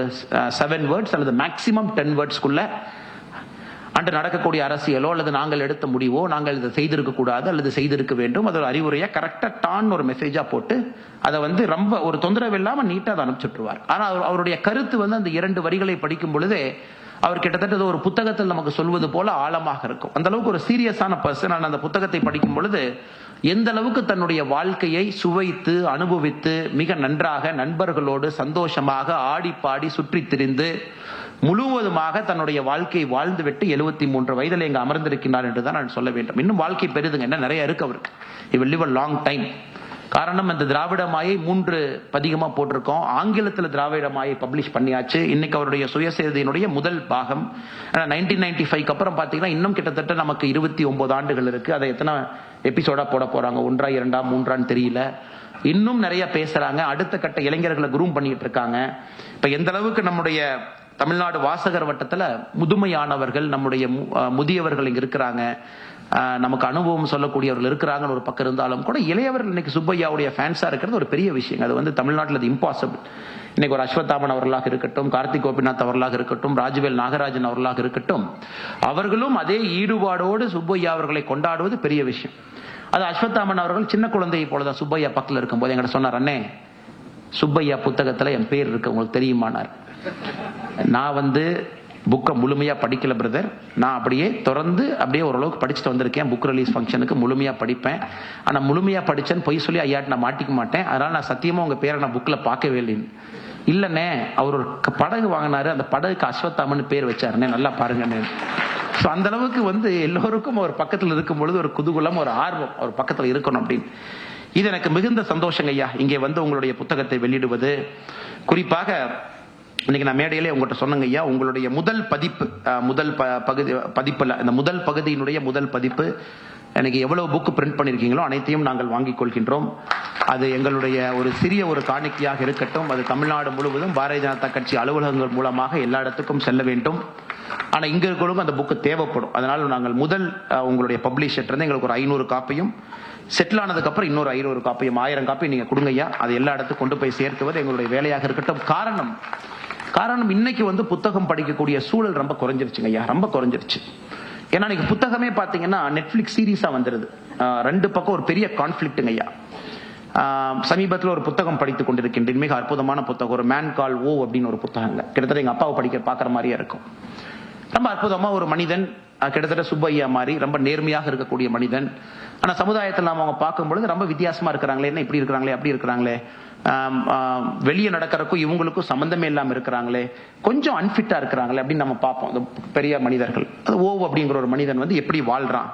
7 வேர்ட்ஸ் அல்லது மேக்சிமம் 10 வேர்ட்ஸ்க்குள்ள அன்று நடக்கக்கூடிய அரசியலோ அல்லது நாங்கள் எடுத்த முடிவோ, நாங்கள் இதை செய்திருக்க கூடாது அல்லது செய்திருக்க வேண்டும், அது ஒரு அறிவுரையா கரெக்டா டான் ஒரு மெசேஜா போட்டு அதை வந்து ரொம்ப ஒரு தொந்தரவு இல்லாம நீட்டா அதை அனுப்பிச்சுட்டுருவார். ஆனா அவருடைய கருத்து வந்து அந்த 2 வரிகளை படிக்கும் பொழுதே அவர் கிட்டத்தட்ட ஒரு புத்தகத்தில் நமக்கு சொல்வது போல ஆழமாக இருக்கும். அந்த அளவுக்கு ஒரு சீரியஸான பர்சன். நான் அந்த புத்தகத்தை படிக்கும் பொழுது எந்த அளவுக்கு தன்னுடைய வாழ்க்கையை சுவைத்து அனுபவித்து மிக நன்றாக நண்பர்களோடு சந்தோஷமாக ஆடி பாடி சுற்றி திரிந்து முழுவதுமாக தன்னுடைய வாழ்க்கையை வாழ்ந்துவிட்டு 73 வயதில் எங்க அமர்ந்திருக்கிறார் என்றுதான் நான் சொல்ல வேண்டும். இன்னும் வாழ்க்கை பெரிதுங்க, என்ன நிறைய இருக்கு அவருக்கு. He will live a long time. காரணம், இந்த திராவிட மாயை 3 பதிகமா போட்டிருக்கோம். ஆங்கிலத்தில் திராவிட மாயை பப்ளிஷ் பண்ணியாச்சு. இன்னைக்கு அவருடைய சுயசரிதையினுடைய முதல் பாகம். 1995 அப்புறம் பாத்தீங்கன்னா இன்னும் கிட்டத்தட்ட நமக்கு 29 ஆண்டுகள் இருக்கு. அதை எத்தனை எபிசோடா போட போறாங்க, 1, 2, 3 தெரியல. இன்னும் நிறைய பேசுறாங்க. அடுத்த கட்ட இளைஞர்களை குரூம் பண்ணிட்டு இருக்காங்க. இப்ப எந்த அளவுக்கு நம்முடைய தமிழ்நாடு வாசகர் வட்டத்துல முதுமையானவர்கள், நம்முடைய முதியவர்கள் இங்க இருக்கிறாங்க, நமக்கு அனுபவம் சொல்லக்கூடியவர்கள் இருக்கிறாங்கன்னு ஒரு பக்கம் இருந்தாலும் கூட இளையவர்கள் இன்னைக்கு சுப்பையாவுடைய ஃபேன்ஸா இருக்கிறது ஒரு பெரிய விஷயம். அது வந்து தமிழ்நாட்டில் அது இம்பாசிபிள். இன்னைக்கு ஒரு அஸ்வத்தாமன் அவர்களாக இருக்கட்டும், கார்த்திக் கோபிநாத் அவர்களாக இருக்கட்டும், ராஜவேல் நாகராஜன் அவர்களாக இருக்கட்டும், அவர்களும் அதே ஈடுபாடோடு சுப்பையா அவர்களை கொண்டாடுவது பெரிய விஷயம். அது அஸ்வத்தாமன் அவர்கள் சின்ன குழந்தையை போலதான் சுப்பையா பக்கத்தில் இருக்கும்போது எங்கிட்ட சொன்னார், அண்ணே சுப்பையா புத்தகத்துல என் பேர் இருக்கு, உங்களுக்கு தெரியுமானார். நான் புக்கை முழுமையா படிக்கல பிரதர், நான் அப்படியே திறந்து அப்படியே ஓரளவுக்கு படிச்சுட்டு வந்திருக்கேன். புக் ரிலீஸ் ஃபங்க்ஷனுக்கு முழுமையா படிப்பேன். ஆனா முழுமையா படிச்சேன்னு பொய் சொல்லி ஐயாட்டு நான் மாட்டிக்க மாட்டேன். அதனால நான் சத்தியமா உங்க பேரை நான் புக்ல பார்க்கவே இல்லைன்னு. இல்லண்ணே, அவர் ஒரு படகு வாங்கினாரு, அந்த படகுக்கு அஸ்வத்தாமன்னு பேர் வச்சாருண்ணே, நல்லா பாருங்கண்ணே. ஸோ அந்த அளவுக்கு எல்லோருக்கும் ஒரு பக்கத்தில் இருக்கும் பொழுது ஒரு குதூகலம், ஒரு ஆர்வம், ஒரு பக்கத்தில் இருக்கணும் அப்படின்னு. இது எனக்கு மிகுந்த சந்தோஷங்க ஐயா. இங்கே உங்களுடைய புத்தகத்தை வெளியிடுவது, குறிப்பாக இன்னைக்கு நான் மேடையிலே உங்கள்கிட்ட சொன்னங்க ஐயா, உங்களுடைய முதல் பதிப்பு, முதல் பதிப்புல இந்த முதல் பகுதியினுடைய முதல் பதிப்பு, எனக்கு எவ்வளவு புக் பிரிண்ட் பண்ணிருக்கீங்களோ அனைத்தையும் நாங்கள் வாங்கிக் கொள்கின்றோம். அது எங்களுடைய ஒரு சிறிய ஒரு காணிக்கையாக இருக்கட்டும். அது தமிழ்நாடு முழுவதும் பாரதிய ஜனதா கட்சி அலுவலகங்கள் மூலமாக எல்லா இடத்துக்கும் செல்ல வேண்டும். ஆனா இங்க இருக்கிறவங்க அந்த புக்கு தேவைப்படும். அதனால நாங்கள் முதல் உங்களுடைய பப்ளிஷர் இருந்து எங்களுக்கு ஒரு 500 காப்பியும், செட்டில் ஆனதுக்கு அப்புறம் இன்னொரு 500 காப்பியும், 1000 காப்பி நீங்க கொடுங்க ஐயா. அது எல்லா இடத்துக்கும் கொண்டு போய் சேர்த்துவது எங்களுடைய வேலையாக இருக்கட்டும். காரணம் இன்னைக்கு புத்தகம் படிக்கக்கூடிய சூழல் ரொம்ப குறைஞ்சிருச்சுங்க ஐயா, ரொம்ப குறைஞ்சிருச்சு. ஏன்னா இன்னைக்கு புத்தகமே பாத்தீங்கன்னா நெட்ஃபிளிக்ஸ் சீரீஸா வந்துருது. 2 பக்கம் ஒரு பெரிய கான்ஃபிளிக்ட்டுங்க ஐயா. சமீபத்தில் ஒரு புத்தகம் படித்துக் கொண்டிருக்கின்றேன், மிக அற்புதமான புத்தகம். ஒரு மேன் கால் ஓ அப்படின்னு ஒரு புத்தகங்க. கிட்டத்தட்ட எங்க அப்பாவை பாக்குற மாதிரியே இருக்கும். ரொம்ப அற்புதமா ஒரு மனிதன், கிட்டத்தட்ட சுப்பையா மாதிரி ரொம்ப நேர்மையாக இருக்கக்கூடிய மனிதன். ஆனா சமுதாயத்தில் நாம அவங்க பார்க்கும் பொழுது ரொம்ப வித்தியாசமா இருக்கிறாங்களே, என்ன இப்படி இருக்கிறாங்களே, அப்படி இருக்கிறாங்களே, வெளியே நடக்கிறதுக்கும் இவங்களுக்கும் சம்பந்தமே இல்லாம இருக்கிறாங்களே, கொஞ்சம் அன்பிட்டா இருக்கிறாங்களே அப்படின்னு நம்ம பார்ப்போம். பெரிய மனிதர்கள், அது ஓ அப்படிங்கிற ஒரு மனிதன் எப்படி வாழ்றான்.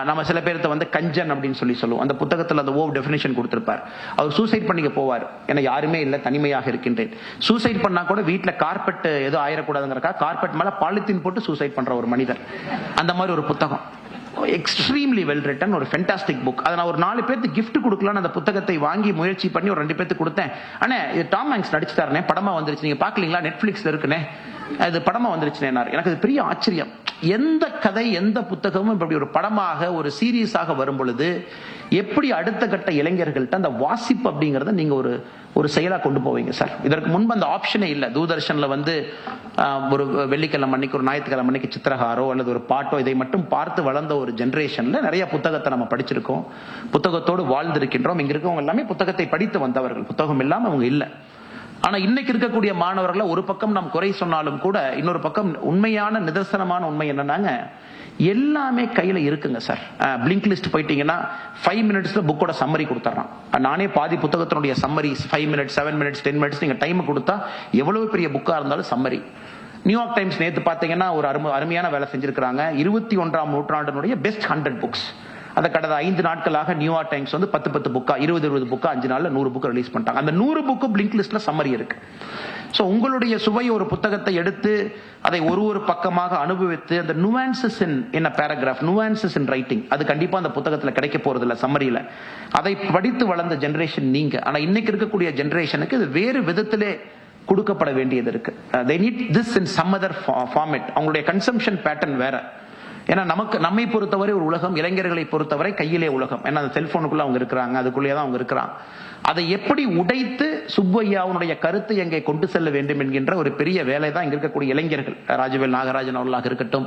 நம்ம சில பேர்த்த கஞ்சன் அப்படின்னு சொல்லுவோம். அந்த புத்தகத்தில் அந்த ஓ டெஃபினேஷன் கொடுத்திருப்பார். அவர் சூசைட் பண்ணிக்க போவார், ஏன்னா யாருமே இல்லை, தனிமையாக இருக்கின்றேன். சூசைட் பண்ணா கூட வீட்டுல கார்பெட் ஏதோ ஆயிடக்கூடாதுங்கிறக்கா கார்பெட் மேல பாலித்தீன் போட்டு சூசைட் பண்ற ஒரு மனிதர். அந்த மாதிரி ஒரு புத்தகம், எக்ஸ்ட்ரீம்லி வெல் ரிட்டன், ஒரு ஃபென்டாஸ்டிக் புக். அதை நான் ஒரு 4 பேருக்கு கிஃப்ட் கொடுக்கலான்னு அந்த புத்தகத்தை வாங்கி முயற்சி பண்ணி ஒரு 2 பேருக்கு கொடுத்தேன். ஆனா இது டாம் ஹாங்க்ஸ் நடிச்சுட்டாருனே, படமா வந்துருச்சு, நீங்க பாக்கலீங்களா, நெட்ஃபிளிக்ஸ்ல இருக்குனே, அது படமா வந்துருச்சுனே. எனக்கு அது பெரிய ஆச்சரியம். எந்த கதை, எந்த புத்தகமும் இப்படி ஒரு படமாக, ஒரு சீரியஸாக வரும் பொழுது எப்படி அடுத்த கட்ட இளைஞர்கள்ட்ட அந்த வாசிப்பு அப்படிங்கறத நீங்க ஒரு செயலா கொண்டு போவீங்க சார். இதற்கு முன்பு அந்த ஆப்ஷனே இல்லை. தூர்தர்ஷன்ல ஒரு வெள்ளிக்கிழமை அன்னைக்கு, ஒரு ஞாயிற்றுக்கிழமை அன்னைக்கு சித்திரகாரோ அல்லது ஒரு பாட்டோ, இதை மட்டும் பார்த்து வளர்ந்த ஒரு ஜெனரேஷன்ல நிறைய புத்தகத்தை நம்ம படிச்சிருக்கோம், புத்தகத்தோடு வாழ்ந்திருக்கின்றோம். இங்க இருக்கவங்க எல்லாமே புத்தகத்தை படித்து வந்தவர்கள், புத்தகம் இல்லாம அவங்க இல்லை. ஆனா இன்னைக்கு இருக்கக்கூடிய மாணவர்களை ஒரு பக்கம் நாம் குறை சொன்னாலும் கூட, இன்னொரு பக்கம் உண்மையான நிதர்சனமான உண்மை என்னன்னாங்க, எல்லாமே கையில இருக்குங்க சார். பிளிங்க் லிஸ்ட் போயிட்டீங்கன்னா 5 மினிட்ஸ்ல புக்கோட சம்மரி கொடுத்துறான். நானே பாதி புத்தகத்தினுடைய சம்மரி 5 மினிட்ஸ், 7 மினிட்ஸ், 10 மினிட்ஸ் நீங்க டைம் கொடுத்தா எவ்வளவு பெரிய புக்கா இருந்தாலும் சம்மரி. நியூயார்க் டைம்ஸ் நேத்து பாத்தீங்கன்னா ஒரு அருமையான வேலை செஞ்சிருக்காங்க. 21ஆம் நூற்றாண்டினுடைய பெஸ்ட் 100 புக்ஸ். அதை கடந்த 5 நாட்களாக நியூயார்க் டைம்ஸ் 10 புக்கா, 20 புக்கா, 5 நாள்ல 100 புக் ரிலீஸ் பண்ணிட்டாங்க. அந்த 100 புக்கு பிளிங்க் லிஸ்ட்ல சம்மரி இருக்கு. சோ உங்களுடைய சுவை, ஒரு புத்தகத்தை எடுத்து அதை ஒரு பக்கமாக அனுபவித்து, அந்த nuances in paragraph, nuances in writing, அது கண்டிப்பா அந்த புத்தகத்துல கிடைக்க போறது இல்ல சம்மரியில. அதை படித்து வளர்ந்த ஜெனரேஷன் நீங்க. ஆனா இன்னைக்கு இருக்கக்கூடிய ஜெனரேஷனுக்கு இது வேறு விதத்திலே கொடுக்கப்பட வேண்டியது இருக்கு. they need this in some other format. அவங்களுடைய கன்சம்ஷன் பேட்டர்ன் வேற. ஏன்னா நம்மை பொறுத்தவரை ஒரு உலகம், இளைஞர்களை பொறுத்தவரை கையிலே உலகம். ஏன்னா அந்த செல்போனுக்குள்ள அவங்க இருக்கிறாங்க, அதுக்குள்ளேயே தான் அவங்க இருக்கிறாங்க. அதை எப்படி உடைத்து சுப்பையாவுடைய கருத்தை எங்கே கொண்டு செல்ல வேண்டும் என்கின்ற ஒரு பெரிய வேலை தான் இங்க இருக்கக்கூடிய இளைஞர்கள், ராஜவேல் நாகராஜன் அவர்களாக இருக்கட்டும்,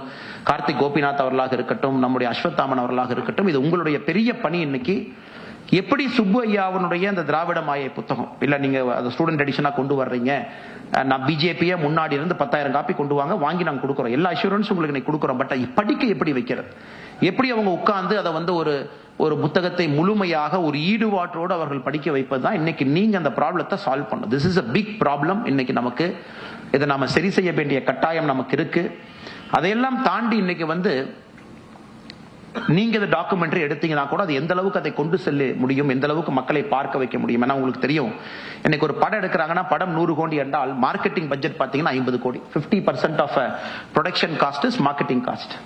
கார்த்திக் கோபிநாத் அவர்களாக இருக்கட்டும், நம்முடைய அஸ்வத்தாமன் அவர்களாக இருக்கட்டும், இது உங்களுடைய பெரிய பணி. இன்னைக்கு எப்படி சுப்பையாவுடைய அந்த திராவிட மாயை புத்தகம், இல்ல நீங்க அதை ஸ்டூடெண்ட் எடிஷனா கொண்டு வர்றீங்க, நான் பிஜேபியை முன்னாடி இருந்து 10,000 காப்பி கொண்டு வாங்கி நாங்க கொடுக்குறோம், எல்லா அஷூரன்ஸ் உங்களுக்கு இன்னைக்கு கொடுக்குறோம். பட் படிக்க எப்படி வைக்கிறது, எப்படி அவங்க உட்கார்ந்து அதை ஒரு புத்தகத்தை முழுமையாக ஒரு ஈடுபாட்டோடு அவர்கள் படிக்க வைப்பது தான் இன்னைக்கு நீங்க அந்த ப்ராப்ளத்தை சால்வ் பண்ணணும். This is a big problem. இன்னைக்கு நமக்கு இதை நாம சரி செய்ய வேண்டிய கட்டாயம் நமக்கு இருக்கு. அதையெல்லாம் தாண்டி இன்னைக்கு நீங்க இந்த டாக்குமெண்ட்ரி எடுத்தீங்கன்னா கூட அது எந்த அளவுக்கு அதை கொண்டு செல்ல முடியும், எந்த அளவுக்கு மக்களை பார்க்க வைக்க முடியும். ஏன்னா உங்களுக்கு தெரியும், இன்னைக்கு ஒரு படம் எடுக்கிறாங்கன்னா படம் 100 கோடி என்றால் மார்க்கெட்டிங் பட்ஜெட் பாத்தீங்கன்னா 50 கோடி. 50% of production cost is marketing cost.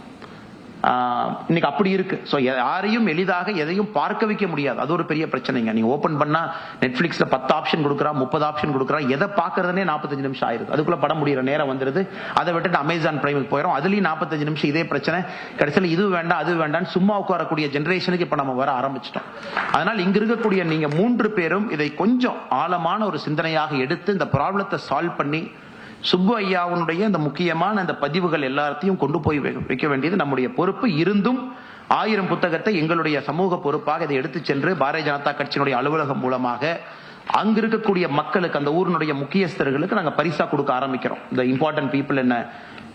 இன்னைக்கு அப்படி இருக்கு. சோ யாரையும் எளிதாக எதையும் பார்க்க வைக்க முடியாது. அது ஒரு பெரிய பிரச்சனைங்க. நீங்க ஓபன் பண்ணா நெட்ஃபிளிக்ஸ்ல 10 ஆப்ஷன் கொடுக்குறா, 30 ஆப்ஷன் கொடுக்குறா, எதை பாக்குறதுனே 45 நிமிஷம் ஆயிருது. அதுக்குள்ள படம் முடிகிற நேரம் வந்துருது. அதை விட்டுட்டு அமேசான் பிரைமுக்கு போயிடும், அதுலயும் 45 நிமிஷம் இதே பிரச்சனை. கடைசியில் இது வேண்டாம் அது வேண்டாம் சும்மா உட்காரக்கூடிய ஜெனரேஷனுக்கு இப்ப நம்ம வர ஆரம்பிச்சிட்டோம். அதனால் இங்க இருக்கக்கூடிய நீங்க 3 பேரும் இதை கொஞ்சம் ஆழமான ஒரு சிந்தனையாக எடுத்து இந்த ப்ராப்ளத்தை சால்வ் பண்ணி சுப்பையாவுடைய இந்த முக்கியமான அந்த பதிவுகள் எல்லாத்தையும் கொண்டு போய் வைக்க வேண்டியது நம்முடைய பொறுப்பு. இருந்தும் 1000 புத்தகத்தை எங்களுடைய சமூக பொறுப்பாக இதை எடுத்து சென்று பாரதிய ஜனதா கட்சியினுடைய அலுவலகம் மூலமாக அங்க இருக்கக்கூடிய மக்களுக்கு, அந்த ஊரினுடைய முக்கியஸ்தர்களுக்கு நாங்க பரிசா கொடுக்க ஆரம்பிக்கிறோம். இந்த இம்பார்ட்டன்ட் பீப்புள்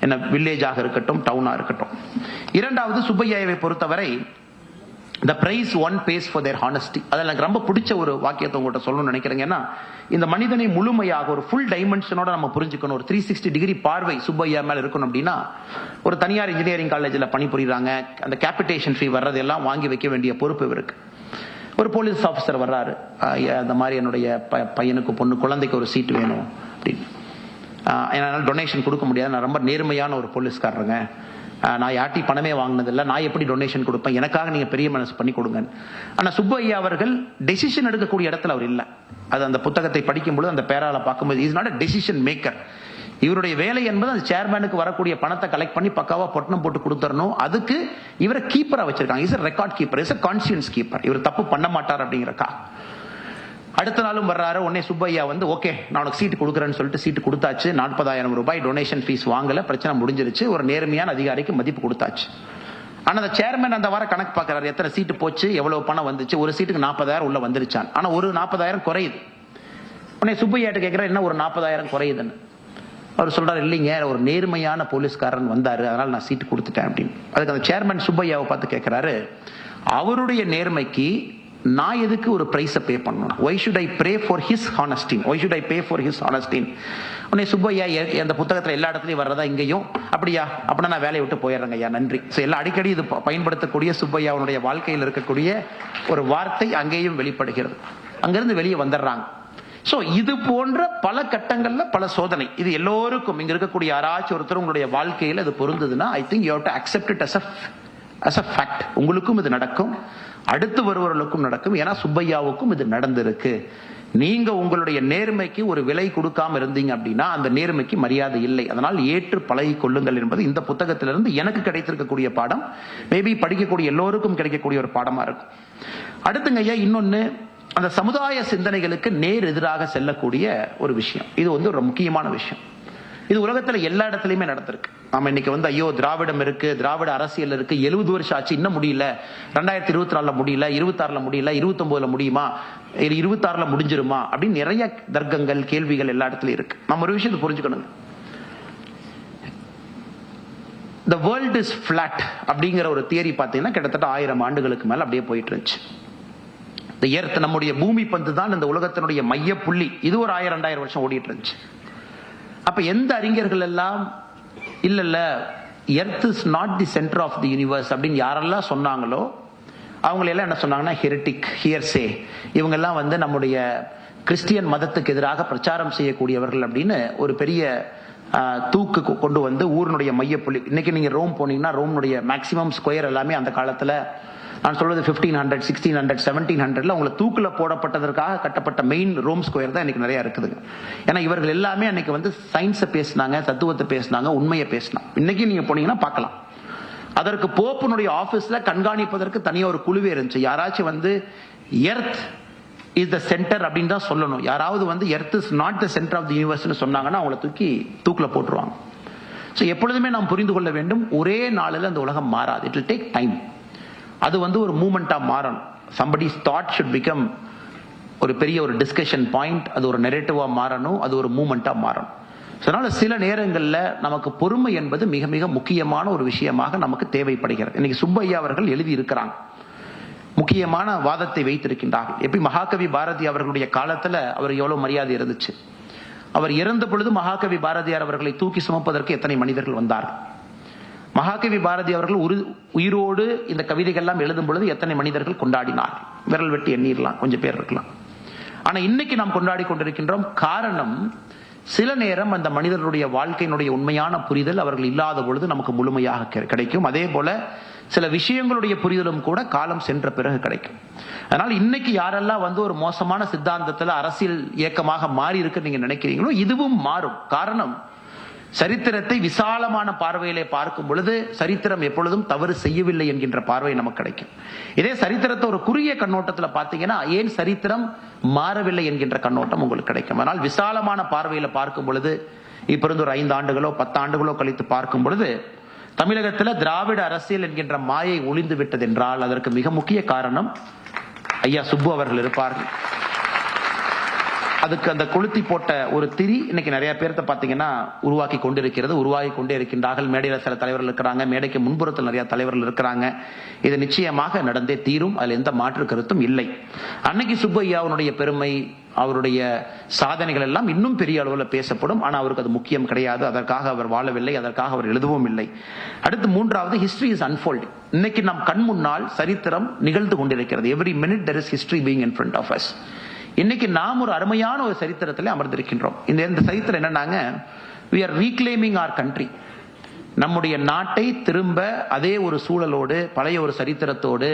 என்ன வில்லேஜாக இருக்கட்டும், டவுனா இருக்கட்டும். இரண்டாவது, சுப்பையாவை பொறுத்தவரை the price one pays for their honesty. அதில் எனக்கு ரொம்ப பிடிச்ச ஒரு வாக்கியத்தை உங்கள்கிட்ட சொல்லணும்னு நினைக்கிறேங்க. ஏன்னா இந்த மனிதனை முழுமையாக ஒரு ஃபுல் டைமென்ஷனோட நம்ம புரிஞ்சுக்கணும். ஒரு 360 டிகிரி பார்வை சுப்பையா மேல இருக்கணும். அப்படின்னா ஒரு தனியார் இன்ஜினியரிங் காலேஜில் பணிபுரியுறாங்க, அந்த கேபிட்டேஷன் ஃபீ வர்றது எல்லாம் வாங்கி வைக்க வேண்டிய பொறுப்பு இருக்கு. ஒரு போலீஸ் ஆஃபீஸர் வர்றாரு, அந்த மாதிரி என்னுடைய பையனுக்கு குழந்தைக்கு ஒரு சீட் வேணும் அப்படின்னு. என்னால் டொனேஷன் கொடுக்க முடியாது, நான் ரொம்ப நேர்மையான ஒரு போலீஸ்காரருங்க, நான் யார்ட்டி பணமே வாங்கினதில்லை, நான் எப்படி டொனேஷன் கொடுப்பேன், எனக்காக நீங்க பெரிய மனசு பண்ணி கொடுங்க. ஆனா சுப்பையா அவர்கள் டெசிஷன் எடுக்கக்கூடிய இடத்துல அவர் இல்லை. அது அந்த புத்தகத்தை படிக்கும்போது அந்த பேரால பார்க்கும்போது is not a decision maker. இவருடைய வேலை என்பது அந்த சேர்மேனுக்கு வரக்கூடிய பணத்தை கலெக்ட் பண்ணி பக்காவா பொட்டணம் போட்டு கொடுத்துடணும். அதுக்கு இவரை கீப்பரா வச்சிருக்காங்க. Is a record keeper, is a conscious keeper. இவர் தப்பு பண்ண மாட்டார் அப்படிங்கிறக்கா. அடுத்த நாளும் வர்றாரு. உடனே சுப்பையா ஓகே நான் உனக்கு சீட்டு கொடுக்குறேன்னு சொல்லிட்டு சீட்டு கொடுத்தாச்சு. 40,000 ரூபாய் டொனேஷன் ஃபீஸ் வாங்கல, பிரச்சனை முடிஞ்சிருச்சு. ஒரு நேர்மையான அதிகாரிக்கு மதிப்பு கொடுத்தாச்சு. ஆனா அந்த சேர்மேன் அந்த வாரம் கணக்கு பார்க்கறாரு, எத்தனை சீட்டு போச்சு, எவ்வளவு பணம் வந்துச்சு. ஒரு சீட்டுக்கு 40,000 உள்ள வந்துருச்சான். ஆனா ஒரு 40,000 குறையுது. உடனே சுப்பையாட்ட கேட்கிறார், என்ன ஒரு 40,000 குறையுதுன்னு. அவர் சொல்றாரு, இல்லைங்க ஒரு நேர்மையான போலீஸ்காரன் வந்தாரு, அதனால நான் சீட்டு கொடுத்துட்டேன் அப்படின்னு. அதுக்கு அந்த சேர்மேன் சுப்பையாவை பார்த்து கேட்கிறாரு, அவருடைய நேர்மைக்கு நான் எதுக்கு ஒரு பிரைஸை பே பண்ணணும்? why should I pray for his honesty? why should I pay for his honesty? உடனே சுப்பையா, அந்த புத்தகத்துல எல்லா இடத்துலயும் வர்றதா இங்கேயும், அப்படியா, அப்படின்னா நான் வேலையை விட்டு போயிடுறேங்க ஐயா, நன்றி. எல்லாம் அடிக்கடி இது பயன்படுத்தக்கூடிய சுப்பையாவுடைய வாழ்க்கையில் இருக்கக்கூடிய ஒரு வார்த்தை அங்கேயும் வெளிப்படுகிறது. அங்கிருந்து வெளியே வந்துடுறாங்க. சோ இது போன்ற பல கட்டங்கள்ல பல சோதனை, இது எல்லோருக்கும் இங்க இருக்கக்கூடிய யாராச்சும் ஒருத்தர் உங்களுடைய வாழ்க்கையில் அது பொருந்ததுன்னா I think you have to accept it as a fact. உங்களுக்கும் இது நடக்கும், அடுத்து வருவர்களுக்கும் நடக்கும். ஏன்னா சுப்பையாவுக்கும் இது நடந்திருக்கு. நீங்க உங்களுடைய நேர்மைக்கு ஒரு விலை கொடுக்காம இருந்தீங்க அப்படின்னா அந்த நேர்மைக்கு மரியாதை இல்லை. அதனால் ஏற்று பழகி கொள்ளுங்கள் என்பது இந்த புத்தகத்திலிருந்து எனக்கு கிடைத்திருக்கக்கூடிய பாடம். மேபி படிக்கக்கூடிய எல்லோருக்கும் கிடைக்கக்கூடிய ஒரு பாடமா இருக்கும். அடுத்துங்க ஐயா, இன்னொன்னு, அந்த சமுதாய சிந்தனைகளுக்கு நேர் எதிராக செல்லக்கூடிய ஒரு விஷயம். இது ஒரு முக்கியமான விஷயம். இது உலகத்துல எல்லா இடத்துலயுமே நடந்திருக்கு. நாம இன்னைக்கு ஐயோ திராவிடம் இருக்கு, திராவிட அரசியல் இருக்கு, 70 வருஷம் ஆச்சு, இன்னும் முடியல, 2024 முடியல, 26 முடியல, 29 முடியுமா, 26 முடிஞ்சிருமா அப்படின்னு நிறைய தர்க்கங்கள், கேள்விகள் எல்லா இடத்துலயும் இருக்கு. நம்ம ஒரு விஷயத்தை புரிஞ்சுக்கணும். the world is flat அப்படிங்கிற ஒரு தியரி பாத்தீங்கன்னா கிட்டத்தட்ட 1000 ஆண்டுகளுக்கு மேல அப்படியே போயிட்டு இருந்துச்சு. இந்த எர்த், நம்முடைய பூமி பந்து தான் இந்த உலகத்தினுடைய மைய புள்ளி. இது ஒரு 1000-2000 வருஷம் ஓடிட்டு இருந்துச்சு. அப்ப எந்த அறிஞர்கள் எல்லாம் இல்ல earth is not the centre of the universe அப்படின்னு யாரெல்லாம் சொன்னாங்களோ அவங்களெல்லாம் என்ன சொன்னாங்கன்னா ஹெரிட்டிக், ஹியர்சே, இவங்க எல்லாம் நம்முடைய கிறிஸ்டியன் மதத்துக்கு எதிராக பிரச்சாரம் செய்யக்கூடியவர்கள் அப்படின்னு ஒரு பெரிய தூக்கு கொண்டு ஊரினுடைய மையப்புள்ளி. இன்னைக்கு நீங்க ரோம் போனீங்கன்னா ரோம்னுடைய மேக்சிமம் ஸ்கொயர் எல்லாமே அந்த காலத்துல, நான் சொல்றது 1500, 1600, 1700 உங்களை தூக்குல போடப்பட்டதற்காக கட்டப்பட்ட மெயின் ரோம் ஸ்கொயர் தான் இன்னைக்கு நிறைய இருக்குதுங்க. ஏன்னா இவர்கள் எல்லாமே அன்னைக்கு சயின்ஸை பேசினாங்க, தத்துவத்தை பேசினாங்க, உண்மையை பேசினாங்க. இன்னைக்கு நீங்க போனீங்கன்னா பார்க்கலாம். அதற்கு போப்புனுடைய ஆபீஸ்ல கண்காணிப்பதற்கு தனியா ஒரு குழுவே இருந்துச்சு. யாராச்சும் எர்த் இஸ் த சென்டர் அப்படின்னு தான் சொல்லணும். யாராவது earth is not the centre of the யூனிவர்ஸ்னு சொன்னாங்கன்னா அவங்களை தூக்கி தூக்குல போட்டுருவாங்க. ஸோ எப்பொழுதுமே நாம் புரிந்து கொள்ள வேண்டும், ஒரே நாளில் அந்த உலகம் மாறாது. It will take time. அது ஒரு மூமெண்டா மாறணும். somebody's thought should become ஒரு பெரிய ஒரு டிஸ்கஷன் பாயிண்ட், அது ஒரு நெரேட்டிவா மாறணும், அது ஒரு மூமெண்டா மாறணும். அதனால சில நேரங்கள்ல நமக்கு பொறுமை என்பது மிக மிக முக்கியமான ஒரு விஷயமாக நமக்கு தேவைப்படுகிறது. இன்னைக்கு சுப்பையா அவர்கள் எழுதி இருக்கிறாங்க, முக்கியமான வாதத்தை வைத்திருக்கின்றார்கள். எப்படி மகாகவி பாரதி அவர்களுடைய காலத்துல அவர் எவ்வளவு மரியாதை இருந்துச்சு, அவர் இறந்த பொழுது மகாகவி பாரதியார் அவர்களை தூக்கி சுமப்பதற்கு எத்தனை மனிதர்கள் வந்தார்கள். மகாகவி பாரதி அவர்கள் உயிரோடு இந்த கவிதைகள் எல்லாம் எழுதும் பொழுது எத்தனை மனிதர்கள் கொண்டாடினார், விரல் வெட்டி எண்ணிரலாம், கொஞ்சம் பேர் இருக்கலாம். ஆனா இன்னைக்கு நாம் கொண்டாடி கொண்டிருக்கின்றோம். காரணம், சில நேரம் அந்த மனிதர்களுடைய வாழ்க்கையினுடைய உண்மையான புரிதல் அவர்கள் இல்லாத பொழுது நமக்கு முழுமையாக கிடைக்கும். அதே போல சில விஷயங்களுடைய புரிதலும் கூட காலம் சென்ற பிறகு கிடைக்கும். அதனால இன்னைக்கு யாரெல்லாம் ஒரு மோசமான சித்தாந்தத்துல அரசியல் இயக்கமாக மாறி இருக்கு நீங்க நினைக்கிறீங்களோ, இதுவும் மாறும். காரணம், சரித்திரத்தை விசாலமான பார்வையிலே பார்க்கும் பொழுது சரித்திரம் எப்பொழுதும் தவறு செய்யவில்லை என்கின்ற பார்வை நமக்கு கிடைக்கும். இதே சரித்திரத்தை ஒரு குறுகிய கண்ணோட்டத்தில் பார்த்தீங்கன்னா ஏன் சரித்திரம் மாறவில்லை என்கின்ற கண்ணோட்டம் உங்களுக்கு கிடைக்கும். ஆனால் விசாலமான பார்வையில பார்க்கும் பொழுது, இப்ப இருந்து ஒரு 5 ஆண்டுகளோ 10 ஆண்டுகளோ கழித்து பார்க்கும் பொழுது, தமிழகத்தில் திராவிட அரசியல் என்கின்ற மாயை ஒளிந்து விட்டது என்றால் அதற்கு மிக முக்கிய காரணம் ஐயா சுப்பு அவர்கள் இருப்பார்கள். அதுக்கு அந்த கொளுத்தி போட்ட ஒரு திரி இன்னைக்கு நிறைய பேர்த்த பாத்தீங்கன்னா உருவாக்கி கொண்டே இருக்கின்றார்கள். மேடையில் சில தலைவர்கள் இருக்கிறாங்க, மேடைக்கு முன்புறத்தில் நிறைய தலைவர்கள் இருக்கிறாங்க. இது நிச்சயமாக நடந்தே தீரும், அதுல எந்த மாற்று கருத்தும் இல்லை. அன்னைக்கு சுப்பையாவுடைய பெருமை, அவருடைய சாதனைகள் எல்லாம் இன்னும் பெரிய அளவில் பேசப்படும். ஆனா அவருக்கு அது முக்கியம் கிடையாது. அதற்காக அவர் வாழவில்லை, அதற்காக அவர் எழுதவும் இல்லை. அடுத்து மூன்றாவது, ஹிஸ்டரி இஸ் அன்ஃபோல்டிங். இன்னைக்கு நம் கண் முன்னால் சரித்திரம் நிகழ்ந்து கொண்டிருக்கிறது. Every minute there is history being in front of us. இன்னைக்கு நாம் ஒரு அருமையான ஒரு சரித்திரத்தில் அமர்ந்திருக்கின்றோம். இந்த சரித்திரம் என்னன்னாங்க, we are reclaiming our country. நம்முடைய நாட்டை திரும்ப அதே ஒரு சூழலோடு, பழைய ஒரு சரித்திரத்தோடு,